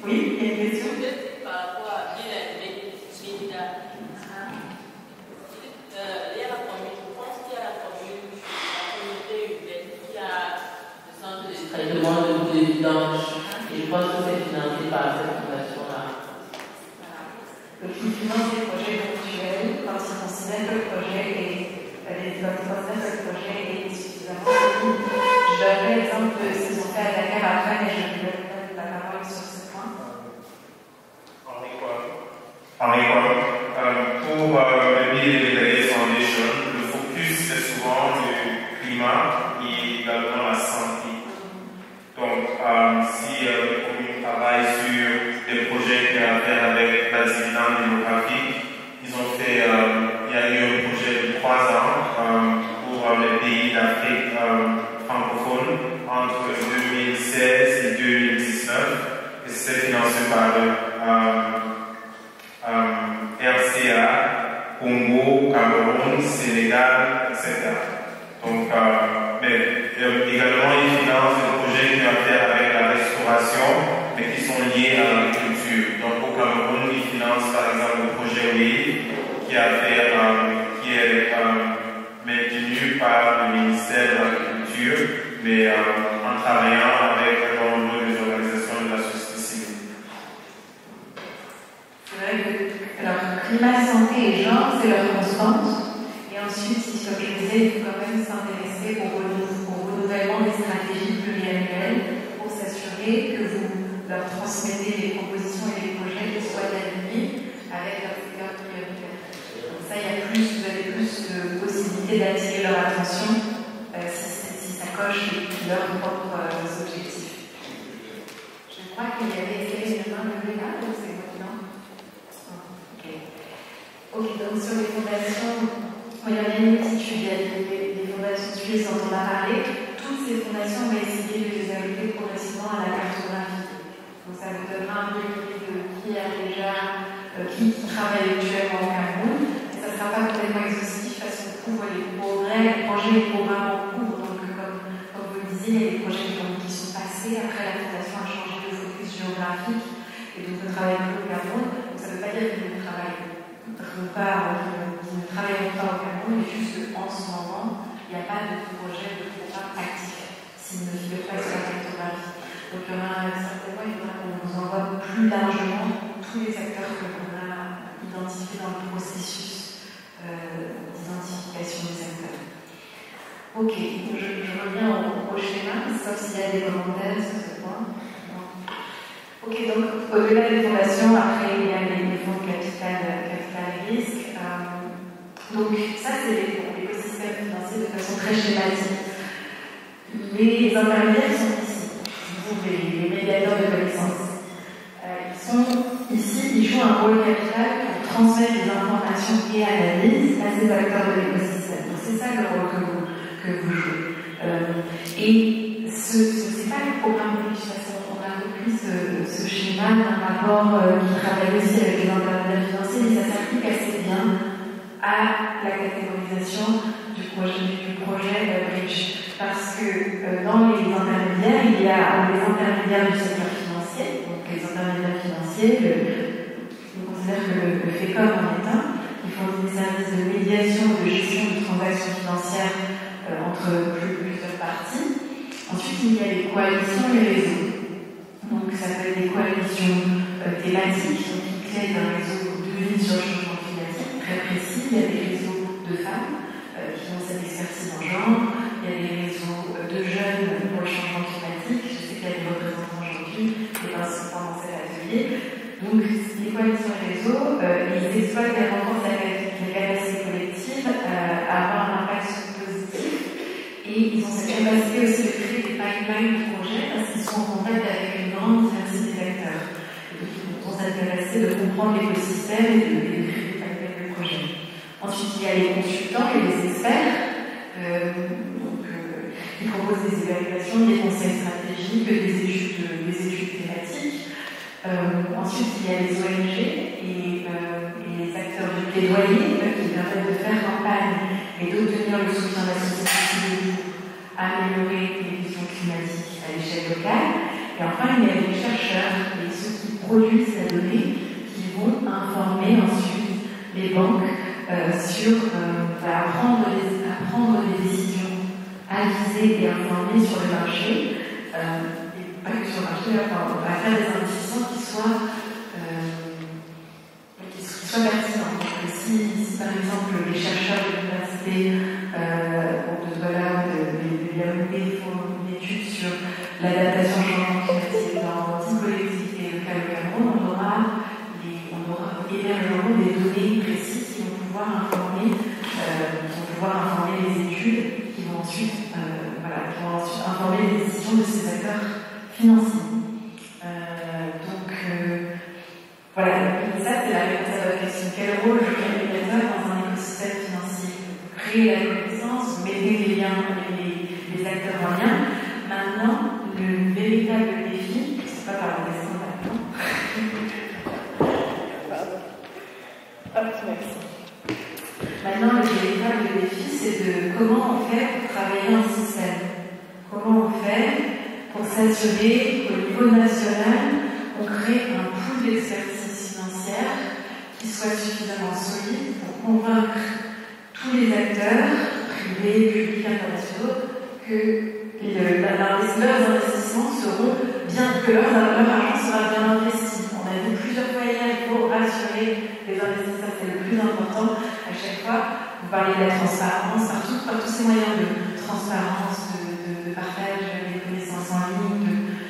oui, il y a une question par rapport à l'INED. Il y a la commune, je pense qu'il y a la communauté urbaine qui a le centre de traitement de vidange. Et je pense que c'est financé par cette fondation-là. Donc, ils financent des projets ponctuels quand ils considèrent que le projet est suffisamment solide. Je donnerai l'exemple de ce qu'ils ont fait à Dakar après, mais je vais donner la parole sur ce point. Pour le Bill and Melinda Foundation, le focus est souvent le climat et également la santé. Donc, si les communes travaillent sur des projets qui ont à faire avec la dividende démographique, ils ont fait, il y a eu un projet de 3 ans pour les pays d'Afrique francophone entre 2016 et 2019, et c'est financé par RCA, Congo, Cameroun, Sénégal, etc. Donc, mais également, ils financent des projets qui ont à faire avec la restauration, mais qui sont liés à l'agriculture. Donc, au Cameroun, ils financent par exemple le projet WAVE, qui est maintenu par le ministère de l'Agriculture, mais en travaillant avec les organisations de la société civile. C'est vrai que climat, santé et genre, c'est leur constante. Et ensuite, comme je disais, il faut quand même s'intéresser au renouvellement des stratégies pluriannuelles pour s'assurer que vous leur transmettez les propositions et les projets qui soient alignés avec leur secteur prioritaire. Donc ça, vous avez plus de possibilités d'attirer leur attention si ça coche leurs propres objectifs. Je crois qu'il y avait une main levée là, ou c'est moi, non? Ok, donc sur les fondations, il y en a une multitude, il y a des fondations suisses dont on a parlé. Toutes ces fondations, on va essayer de les ajouter progressivement à la cartographie. Donc ça vous donnera un peu l'idée de qui a déjà, qui travaille actuellement au Cameroun. Et ça ne sera pas complètement exhaustif parce qu'on couvre les projets, les programmes en cours. Donc comme vous le disiez, il y a des projets qui sont passés après la fondation a changé de focus géographique et donc ne travaille plus au Cameroun. Donc ça ne veut pas dire qu'ils ne travaillent qui ne travailleront pas au Cameroun, mais juste qu'en ce moment, il n'y a pas de projet de programme actif s'ils ne figurent pas sur la cartographie. Donc certainement, il faudra qu'on nous envoie plus largement tous les acteurs que l'on a identifiés dans le processus d'identification des acteurs. Ok, je reviens au schéma, sauf s'il y a des commentaires sur ce point. Ok, donc au-delà des fondations, après il y a les fonds de capital risque. Donc ça, c'est l'écosystème financier de façon très schématique. Les intermédiaires sont ici, les médiateurs de connaissances. Ils sont ici, ils jouent un rôle capital pour transmettre des informations et analyses à ces acteurs de l'écosystème. Donc c'est ça le rôle que vous jouez. Et ce n'est pas le programme de législation. On a repris ce schéma d'un rapport qui travaille aussi avec les intermédiaires financiers, mais ça s'applique assez bien à la catégorisation du projet Bridge. Parce que dans les intermédiaires, il y a les intermédiaires du secteur financier. Donc les intermédiaires financiers, on considère que le FECOM en est un, qui fournit des services de médiation, de gestion de transactions financières entre plusieurs parties. Ensuite, il y a les coalitions et les réseaux. Donc ça peut être des coalitions thématiques, qui créent un réseau de vie sur le changement climatique très précis. Il y a des réseaux de femmes qui ont cette expertise en genre. Il y a des réseaux de jeunes pour le changement climatique. Je sais qu'il y a des représentants aujourd'hui qui participent dans cet atelier. Donc les coalitions et réseaux, ils exploitent et renforcent les capacités collectives à avoir un impact positif. Et ils ont cette capacité aussi de créer des pipelines de projets parce qu'ils sont en contact avec une grande diversité d'acteurs. Donc ils ont cette capacité de comprendre l'écosystème et de créer des pipelines de projets. Ensuite, il y a les consultants et les experts qui proposent des évaluations, des conseils stratégiques, des études thématiques. Ensuite, il y a les ONG et les des acteurs du plaidoyer qui permettent de faire campagne et d'obtenir le soutien de la société civile pour améliorer les questions climatiques à l'échelle locale. Et enfin, il y a les chercheurs et ceux qui produisent la donnée qui vont informer ensuite les banques sur prendre des décisions avisées et informées sur le marché, et pas que sur le marché, on va faire des investissements qui soient pertinents. Donc, si par exemple les chercheurs de l'université de Douala ou de Yaoundé font une étude sur l'adaptation au changement climatique dans 10 collectivités locales au Cameroun, on aura énormément des données précises qui vont pouvoir informer les études qui vont ensuite informer les décisions de ces acteurs financiers. Voilà, ça c'est la question. Quel rôle joue le médiateur dans un écosystème financier? Créer la connaissance, mêler les liens, les acteurs en lien. Maintenant, le véritable défi, c'est pas par le dessin maintenant. Maintenant, le véritable défi, c'est de comment on fait pour travailler en système. Comment on fait pour s'assurer qu'au niveau national, on crée un pool d'expertise financière qui soit suffisamment solide pour convaincre tous les acteurs, privés, publics, internationaux, que leurs investissements seront bien, que leur argent sera bien investi. On a vu plusieurs fois hier, il faut rassurer les investisseurs, c'est le plus important. À chaque fois, vous parlez de la transparence, par tous ces moyens de transparence, de partage des connaissances en ligne,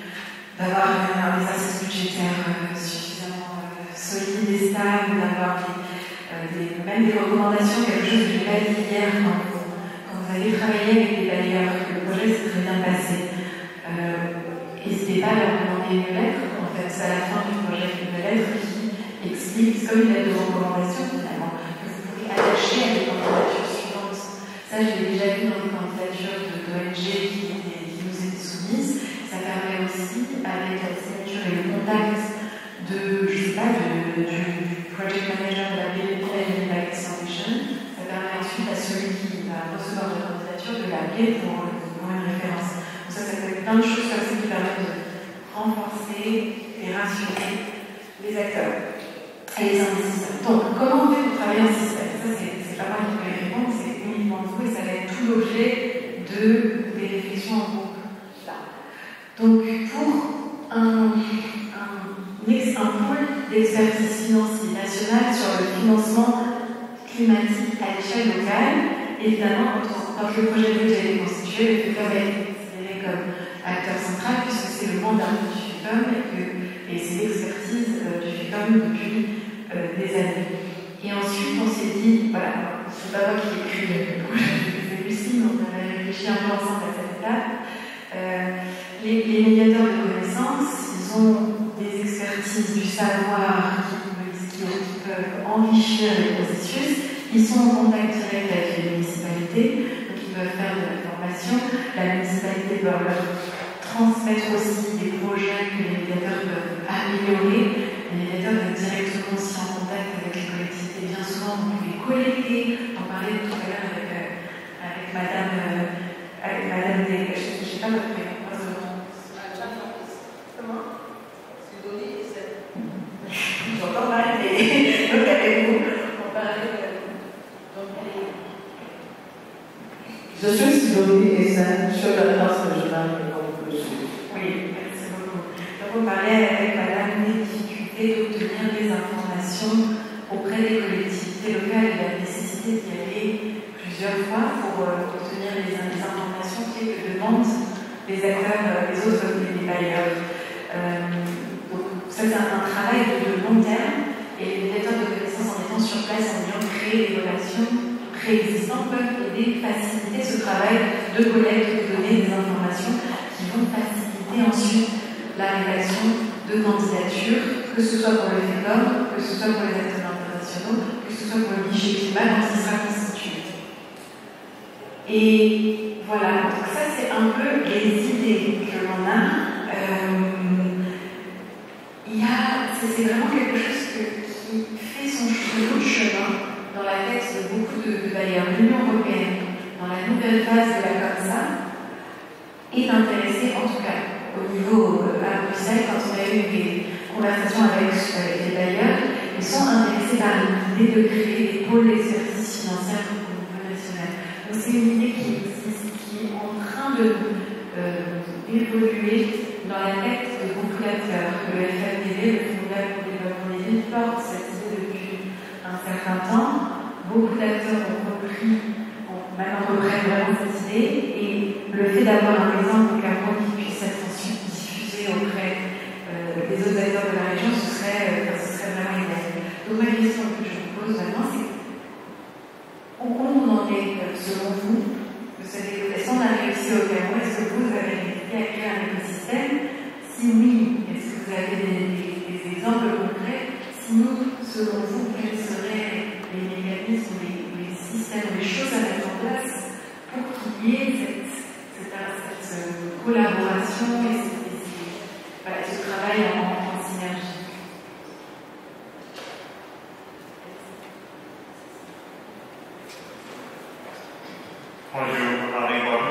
d'avoir un exercice budgétaire suffisamment solide et stable, d'avoir même des recommandations, quelque chose que je n'ai pas dit hier quand vous avez travaillé avec les bailleurs, que le projet s'est très bien passé. N'hésitez pas à leur demander une lettre, en fait, c'est à la fin du projet une lettre qui explique, comme une lettre de recommandation finalement, que vous pouvez attacher à des candidatures suivantes. Ça, je l'ai déjà vu dans les candidatures d'ONG qui nous étaient soumises. Ça permet aussi, avec la signature et le contact de, je sais pas, du project manager de la BNP Impact Foundation, ça permet ensuite à celui qui va recevoir la candidature de l'appeler pour une référence. Donc ça fait plein de choses comme ça qui permettent de renforcer et rassurer les acteurs et les investisseurs. Donc, comment on fait pour travailler en système? Ça, c'est pas moi qui peux y répondre, c'est uniquement vous et ça va être tout l'objet des réflexions en groupe. Donc, pour un pôle d'expertise financière nationale sur le financement climatique à l'échelle locale, évidemment, quand le projet de budget a été constitué, le FECOM a été considéré comme acteur central, puisque c'est le mandat du FECOM et c'est l'expertise du FECOM depuis des années. Et ensuite, on s'est dit, voilà, c'est pas moi qui ai écrit le projet, c'est Lucie, donc on a réfléchi un peu ensemble à cette étape. Les médiateurs de connaissances, ils ont des expertises du savoir qui peuvent enrichir les processus. Ils sont en contact direct avec les municipalités, donc ils peuvent faire de la formation. La municipalité peut leur transmettre aussi des projets que les médiateurs peuvent améliorer. Les médiateurs peuvent directement aussi en contact avec les collectivités. Bien souvent, vous pouvez collecter, on parlait tout à l'heure avec Madame des... Je ne sais pas votre prénom. J'entends mal, mais donc avec vous, on parlait Je suis Sidonie et c'est sur la place régionale et comme je suis. Oui, merci beaucoup. Donc on parlait avec Madame des difficultés d'obtenir des informations auprès des collectivités locales et la nécessité d'y aller plusieurs fois pour obtenir les informations qui demandent les acteurs, les autres, les bailleurs. Ça, c'est un travail de long terme et les médiateurs de connaissances en étant sur place, en ayant créé des relations préexistantes, peuvent aider, faciliter ce travail de collecte de données, des informations qui vont faciliter ensuite la rédaction de candidatures, que ce soit pour le FECOM, que ce soit pour les acteurs internationaux, que ce soit pour le guichet climat quand il sera constitué. Et voilà, donc ça c'est un peu les idées que l'on a. C'est vraiment quelque chose qui fait son choix. ce long chemin dans la tête de beaucoup de bailleurs. L'Union européenne, dans la nouvelle phase de la COMSA, est intéressée, en tout cas au niveau à Bruxelles, quand on a eu des conversations avec les bailleurs, ils sont intéressés par l'idée de créer des pôles d'expertise financière au niveau national. Donc c'est une idée qui est en train d'évoluer dans la tête de beaucoup d'acteurs. Le FMDV, le Fonds mondial pour le développement des villes, porte cette idée depuis un certain temps. Beaucoup d'acteurs ont maintenant reprennent vraiment cette idée, et le fait d'avoir un exemple de Cameroun qui puisse être diffusé auprès des autres acteurs de la région, ce serait vraiment idéal. Donc ma question que je vous pose maintenant, c'est où on en est, selon vous, de cette évolution? On a réussi au Cameroun, est-ce que vous avez réussi à créer un écosystème? Si oui, est-ce que vous avez des exemples concrets? Sinon, selon vous, quels seraient les mécanismes, les systèmes, les choses à mettre en place pour qu'il y ait cette collaboration et ce travail en synergie? Bonjour, Henri Bob,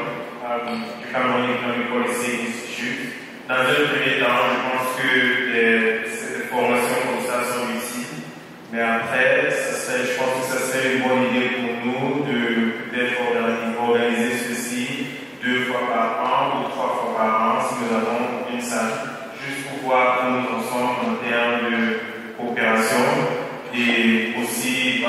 du Cameroun Economic Policy Institute. Dans un premier temps, je pense que ces formations comme ça sont utiles, mais après, je pense que ça serait une bonne idée pour nous de peut-être organiser ceci 2 fois par an ou 3 fois par an si nous avons une salle, juste pour voir où nous en sommes en termes de coopération et aussi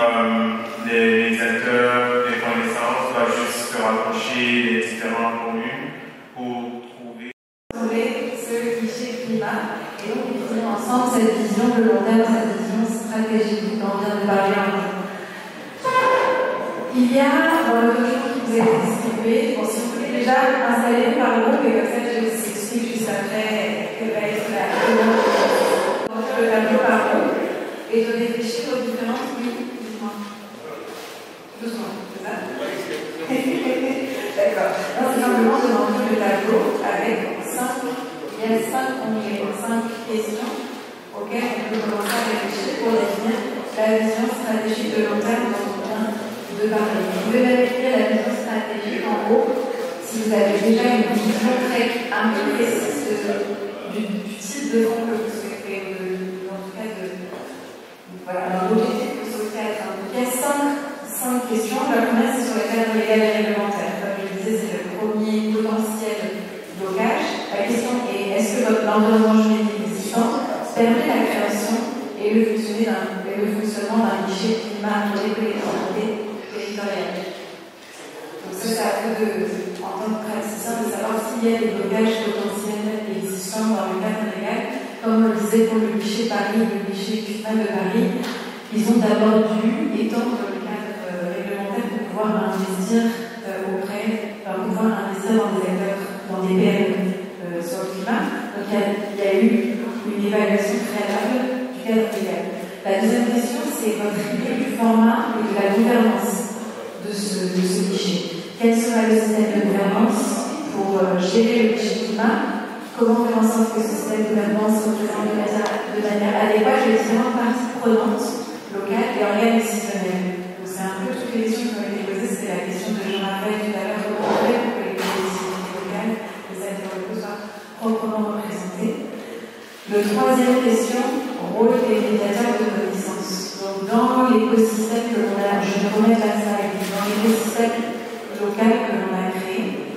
les acteurs des connaissances doivent juste se rapprocher des différentes communes pour trouver ce cliché climat et donc définir ensemble cette vision de long terme, cette vision stratégique dont on vient de parler un peu. Il y a dans le document qui vous a été distribué, bon, si vous pouvez déjà installer par le groupe et comme ça je vous explique juste après quelle va être la on va faire le tableau par groupe et de réfléchir aux différentes doucement, c'est ça? D'accord. Non, c'est simplement de remplir le tableau avec 5 questions auxquelles on peut commencer à réfléchir pour définir la vision stratégique de long terme dont on vient de parler. Vous pouvez vérifier la vision stratégique en gros si vous avez déjà une vision très un peu précise du type de fonds que vous souhaitez, en tout cas voilà, l'objectif que vous souhaitez atteindre. Il y a 5 questions. La première, c'est sur le cadre légal et réglementaire. Comme je le disais, c'est le premier potentiel blocage. La question est, est-ce que l'environnement juridique existant permet la création et le fonctionnement d'un guichet climat pour les collectivités territoriales? Donc ça, c'est à vous, en tant que praticien, de savoir s'il y a des blocages potentiels existants dans le cadre légal. Comme on le disait pour le guichet Paris et le guichet climat de Paris, ils ont d'abord dû étendre le cadre réglementaire pour pouvoir investir dans des acteurs, dans des PME sur le climat. Donc il y a eu une évaluation préalable du cadre légal. La deuxième question, c'est votre idée du format et de la gouvernance de ce guichet. Quel sera le système de gouvernance pour gérer le guichet climat? Comment faire en sorte que ce système de gouvernance se représente de manière adéquate les différentes parties prenantes locales et organes décisionnels? Donc c'est un peu toutes les questions qui ont été posées. C'était la question de Jean-Raphaël tout à l'heure, comment on fait pour que les collectivités locales, les acteurs locaux soient proprement représentés. Le troisième question, rôle des médiateurs de connaissance. Donc dans l'écosystème que l'on a, je vais remettre la slide, dans l'écosystème local que l'on a créé,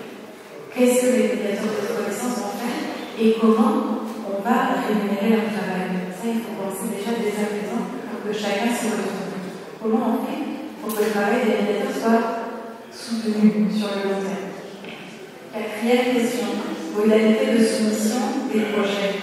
qu'est-ce que les médiateurs de connaissance vont faire et comment on va rémunérer leur travail? Ça, il faut penser déjà dès à présent pour que chacun se retrouve. Comment on fait pour que le travail des médiateurs soit soutenu sur le long terme? Quatrième question, modalité de soumission des projets.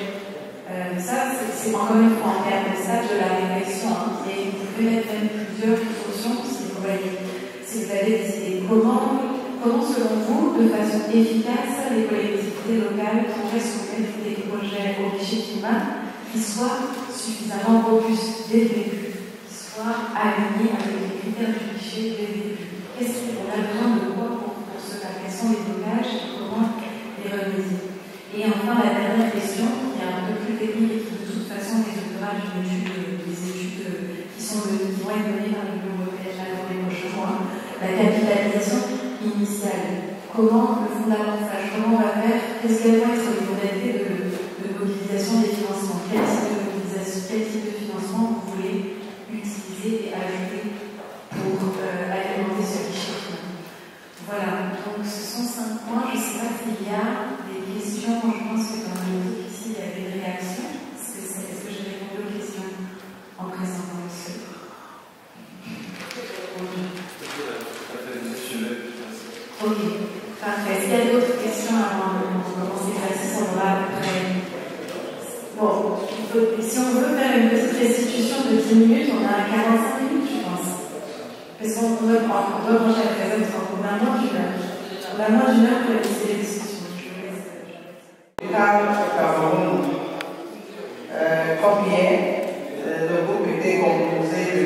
Ça, c'est encore une fois en termes de stade de la réflexion. Et vous pouvez mettre même plusieurs fonctions si vous voyez, si vous avez des idées. Comment, selon vous, de façon efficace, les collectivités locales pourraient soumettre des projets au guichet climat qui soient suffisamment robustes dès le début, qui soient alignés avec les critères du guichet dès le début? Qu'est-ce qu'on a besoin de quoi pour cela? Quels sont les blocages et comment les remédier? Et enfin, la dernière question, qui est un peu plus technique et qui de toute façon résultera des études qui vont comment le fonds d'apprentissage, comment on va faire, quelles vont être les modalités de mobilisation des financements, quel type de financement vous voulez utiliser et ajouter pour alimenter ce guichet final. Voilà, donc ce sont 5 points. Je ne sais pas s'il y a des questions. Je pense que dans le groupe ici, il y avait des réactions. Est-ce que j'ai répondu aux questions en présentant le seul? Ok, parfait. Est-ce qu'il y a d'autres questions avant de commencer l'exercice? On va à peu près. Bon, si on veut faire une petite restitution de 10 minutes, on a 45 minutes, je pense. Parce qu'on doit manger à 13h, on a moins d'une heure. On a moins d'une heure pour laisser les discussions. Comme hier, le groupe était composé de.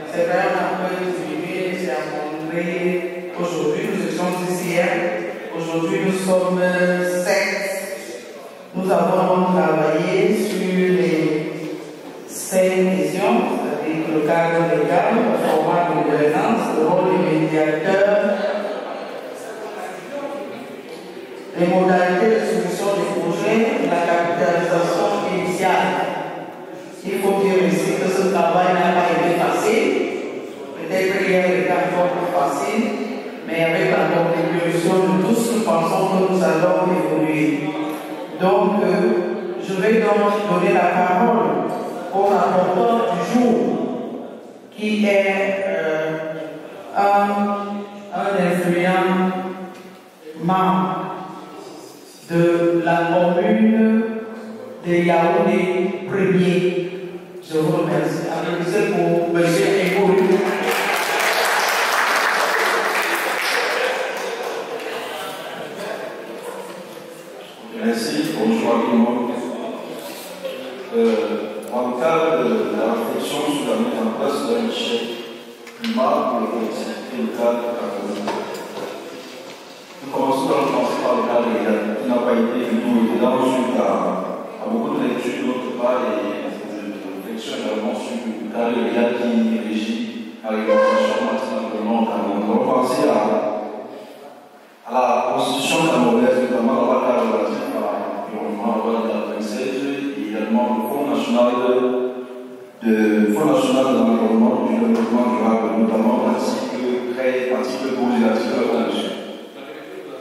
C'est vraiment un peu diminué, c'est à montrer. Aujourd'hui, nous sommes ici hier. Aujourd'hui, nous sommes 7. Nous avons travaillé sur les 5 questions, c'est-à-dire le cadre légal, le format de gouvernance, le rôle du médiateur, les modalités de solution des projets, la capitalisation initiale. Il faut dire ici que ce travail n'a pas été facile. Peut-être qu'hier était encore plus facile, mais avec la contribution de tous, nous pensons que nous allons évoluer. Donc, je vais donc donner la parole au rapporteur du jour, qui est un influent membre de la commune de Yaoundé Premier. Je vous remercie. Applaudissez pour M. Écoute. Merci, bonjour à tout le monde. Dans le cadre de la réflexion sur la mise en place d'un guichet climat pour les collectivités locales, nous commençons par commencer par le cadre légal, qui n'a pas été du tout évident suite à beaucoup de lectures d'autre part et de réflexion également sur le cadre légal qui régit la réglementation nationalement au Cameroun. Nous allons penser à la constitution camerounaise, notamment dans le cadre relatif à l'environnement, la loi de 1996, et également le Fonds national de l'environnement et du développement durable, notamment l'article 12 et l'article 11,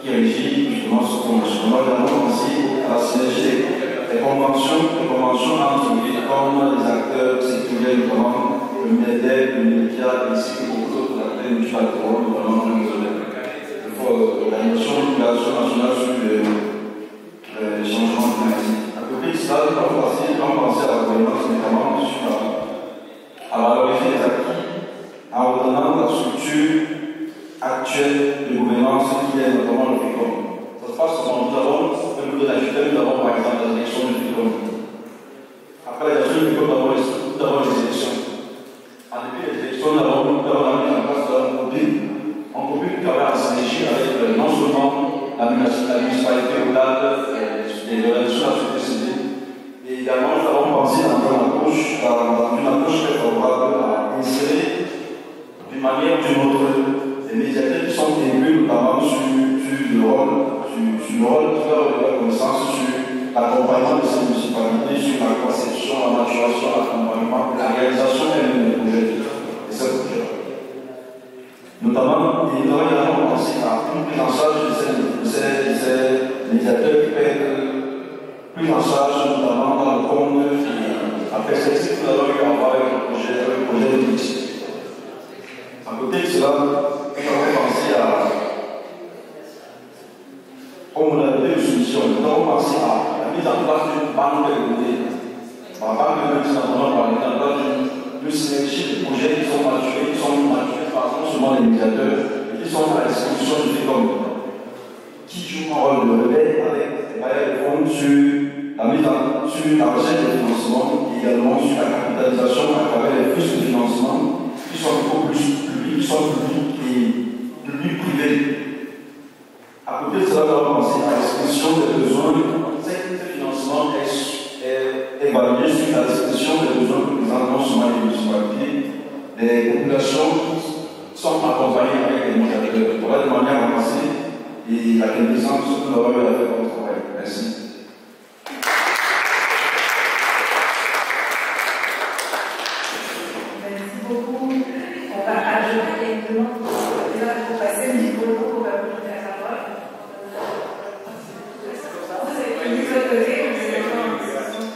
qui régit justement ce fonds national. Nous avons aussi à la synergie des conventions entre les comme les acteurs sectoriels, notamment le MEDEC, le MEDIA, ainsi que beaucoup d'autres acteurs multilatéraux, notamment la notion de population nationale sur les changements climatiques. À côté de cela, nous allons penser à la gouvernance, notamment à valoriser les acquis en retenant la structure actuelle de gouvernance qui est notamment le FICOM. Ça se passe comment nous avons, au niveau de la FICOM, nous avons par exemple la élection du FICOM. Après l'élection du FICOM, nous avons les élections. En dépit des élections, nous avons mis en place un copie qui avait en synergie avec non seulement la municipalité locale et l'organisation de la société civile, et également nous avons pensé dans une approche très favorable à insérer d'une manière ou d'une autre les médiateurs qui sont élus notamment sur le rôle qui leur donne connaissance sur l'accompagnement de ces municipalités, sur la conception, la maturation, l'accompagnement, la réalisation des projets et ces projets. Notamment, il devrait également penser à une prise en charge de ces médiateurs qui peuvent être pris en charge, notamment dans le compte et la perspective que nous avons eu à avoir avec le projet de mixte. À côté de cela, nous avons pensé comme modalité de solution, nous avons pensé à la mise en place d'une banque de données. La banque de données, nous avons mise en place d'une synergie de projets qui sont maturés par non seulement les médiateurs, mais qui sont à la disposition du FICOM, qui jouent un rôle de relais avec des bailleurs de fonds sur la recherche de financement et également sur la capitalisation à travers les flux de financement qui sont beaucoup plus publics, et publics-privés. À côté de cela, nous avons pensé à l'expression des besoins. Ce financement est évalué sur la discussion des besoins que présentent non seulement les municipalités, les populations sommes accompagnés avec des modérateurs. Voilà de manière avancée et la connaissance que nous avons eu à faire notre travail. Merci. Merci beaucoup. On va ajouter un nom pour passer le micro pour la parole. Vous êtes mis de côté, vous êtes en discussion.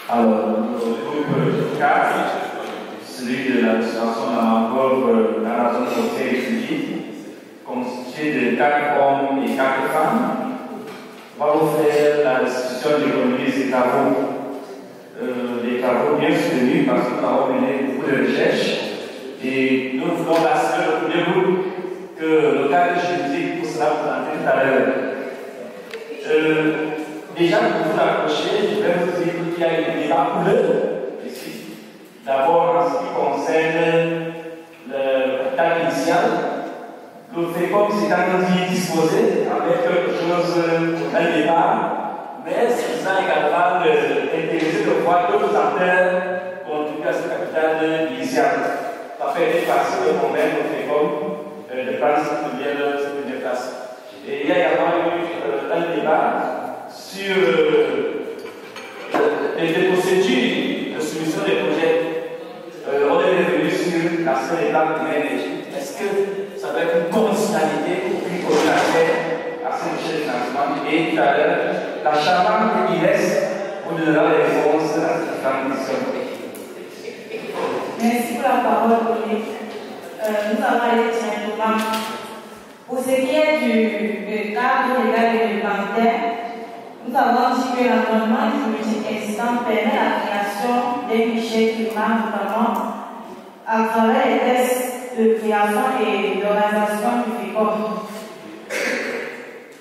Alors, le groupe 4, celui de l'association Namangov dans la zone côtière étudiée, constitué de 4 hommes et 4 femmes, va vous faire la restitution de l'économie des travaux. Des travaux bien soutenus parce que nous avons mené beaucoup de recherches et nous voulons rassurer le premier groupe que le cadre juridique pour cela présenté tout à l'heure. Déjà, pour vous approcher, je vais vous dire qu'il y a une débat couleur ici. D'abord, en ce qui concerne le capital initial, le FECOM s'est agrandi disposé avec quelque chose d'un départ, mais suffisant également d'intégrer de voir d'autres acteurs contribuer à ce capital initial. Ça fait être facile de convaincre le FECOM de prendre cette première place. Et il y a également eu un débat sur les procédures de soumission des projets. On est revenu sur la seule étape de l'énergie. Est-ce que ça doit être une conditionnalité pour picoter la terre à cette échelle de financement? Et tout à l'heure, la chambre qui reste vous donnera les réponses à cette différentes questions. Merci pour la parole, Olivier. Nous allons aller directement. Pour ce qui est du cadre légal et réglementaire, nous avons dit que l'environnement juridique existant permet la création des guichets climat, notamment à travers les tests de création et d'organisation du FECOM.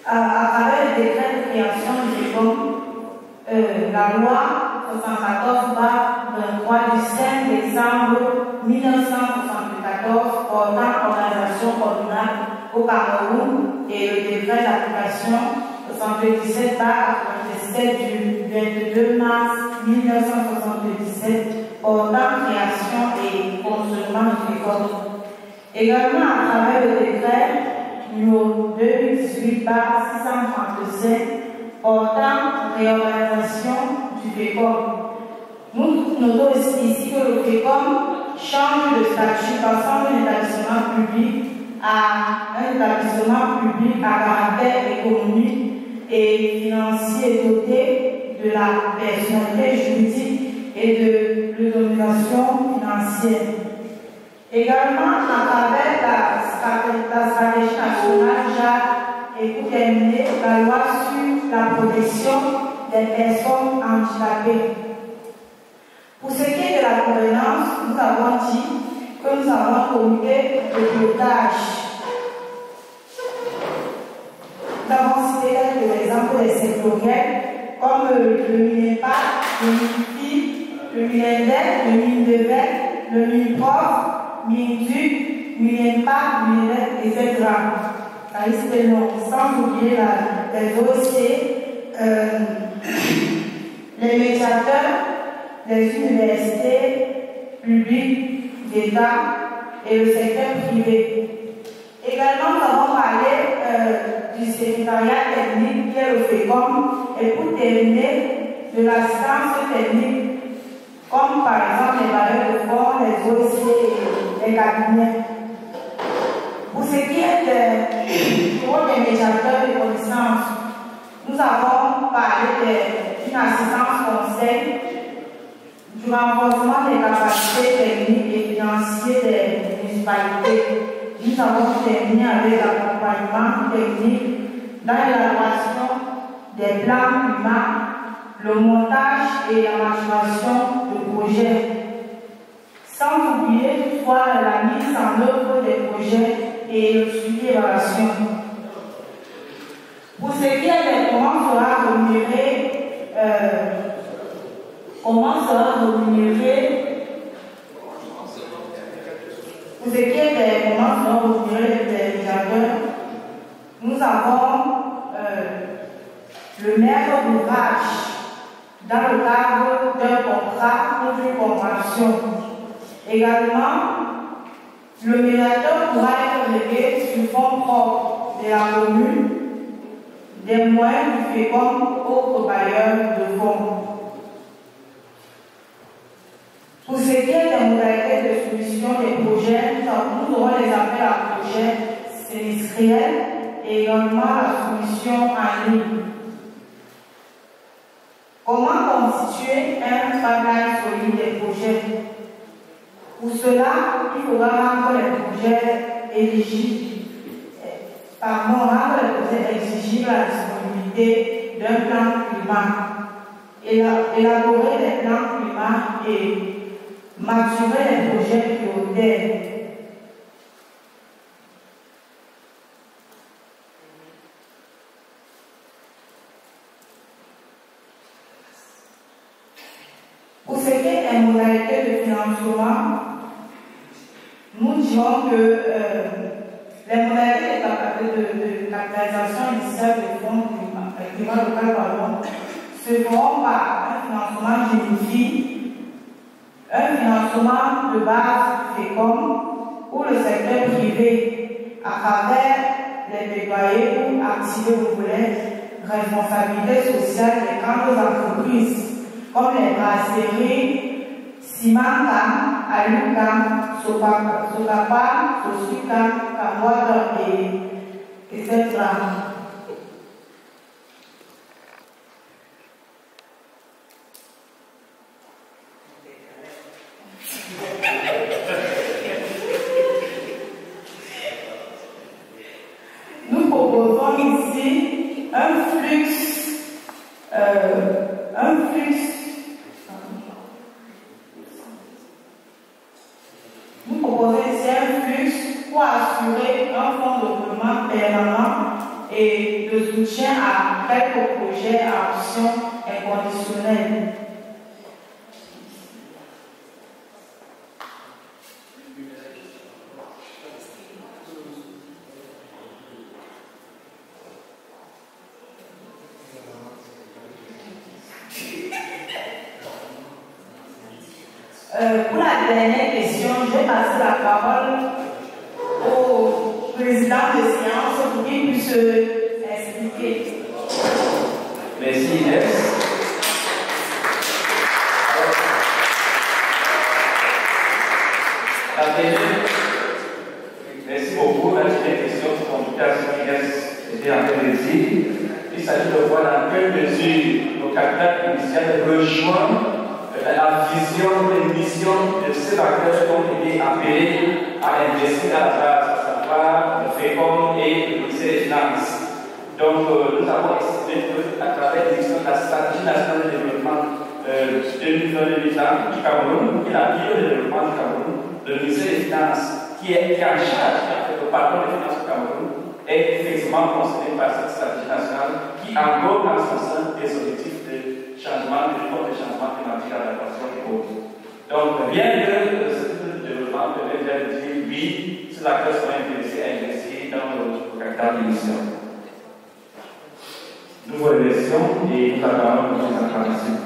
À travers le décret de création du FECOM, la loi 74/23 du 5 décembre 1974 portant organisation communale au Cameroun et le décret d'application 77/97 du 22 mars 1977 portant création et fonctionnement du FECOM. Également à travers le décret numéro 2018/637 portant réorganisation du FECOM. Nous notons ici que le FECOM change de statut passant d'un établissement public à un établissement public à caractère économique et financier doté de la personnalité juridique et de l'autonomisation financière. Également, à travers la stratégie nationale JAD et pour terminer, la loi sur la protection des personnes handicapées. Pour ce qui est de la gouvernance, nous avons dit que nous avons un comité de pilotage. Nous avons cité quelques exemples des sectoriels comme le MINEPA, le MINEFI, le MINEDEC, le MINEDEVEC, le MINEPROF, MINEDUC, MINEPA, MINEDEC, etc. La liste est longue, sans oublier les OEC, les médiateurs, les universités publiques d'État et le secteur privé. Également, nous avons parlé du secrétariat technique qui est le FECOM et pour terminer, de l'assistance technique, comme par exemple les barrières de fond, les OEC et les cabinets. Pour ce qui est du rôle des médiateurs de connaissances, nous avons parlé d'une assistance conseil, du renforcement des capacités techniques et financières des municipalités. Nous avons terminé avec l'accompagnement technique dans l'élaboration des plans climat, le montage et la maturation de projets. Sans oublier toutefois la mise en œuvre des projets et le suivi d'évaluation. Pour ce qui est de comment sera rémunéré pour ce qui est des comment sera rémunéré les médiateurs, nous avons le maître d'ouvrage dans le cadre d'un contrat ou d'une convention. Également, le médiateur pourra être réglé sur fonds propres de la commune, des moyens du FECOM autres bailleurs de fonds. Pour ce qui est des modalités de soumission des projets, nous aurons les appels à projets semestriels et également la soumission en ligne. Comment constituer un pipeline solide des projets? Pour cela, il faudra rendre les projets exigibles à la disponibilité d'un plan climat, élaborer des plans climat et maturer les projets prioritaires. Pour ce qui est des modalités de financement, nous dirons que les modalités de capitalisation initiale des fonds climat local se feront par un financement génétique, un financement de base FECOM ou le secteur privé à travers les plaidoyers pour activer le volet responsabilité sociale des grandes entreprises comme les brasseries, Simacam, Alucam, Sokapa, Sosucam, Kamwada etc. Nous proposons ici un flux pour assurer un fonds de roulement permanent et de soutien à quelques projets à option inconditionnelle. Pour la dernière question, je vais passer la parole au président de séance pour qu'il puisse expliquer. Merci Inès. Merci beaucoup. La dernière question, en tout cas, ce qu'Inès était en train de dire, il s'agit de voir dans quelle mesure nos capital initial rejoignent la vision et mission de ces acteurs qui ont été appelés à investir à la base, à savoir le FECOM et le ministère des Finances. Donc, nous avons estimé qu'à travers la stratégie nationale de développement 2020-2030 du Cameroun et la vie de développement du Cameroun, le ministère des Finances, qui est en charge le patron des finances du Cameroun, est effectivement concerné par cette stratégie nationale qui englobe dans son sein des objectifs de changement, de changement climatique, adaptation et autres. Donc, rien que ce type de développement permet de dire oui, ces acteurs sont intéressés à investir dans le capital d'initial. Nous vous remercions et nous attendons pour ces informations.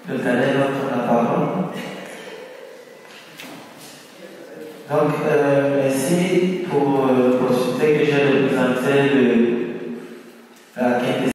Le Canada prend la parole. Donc, merci pour l'opportunité que j'ai de présenter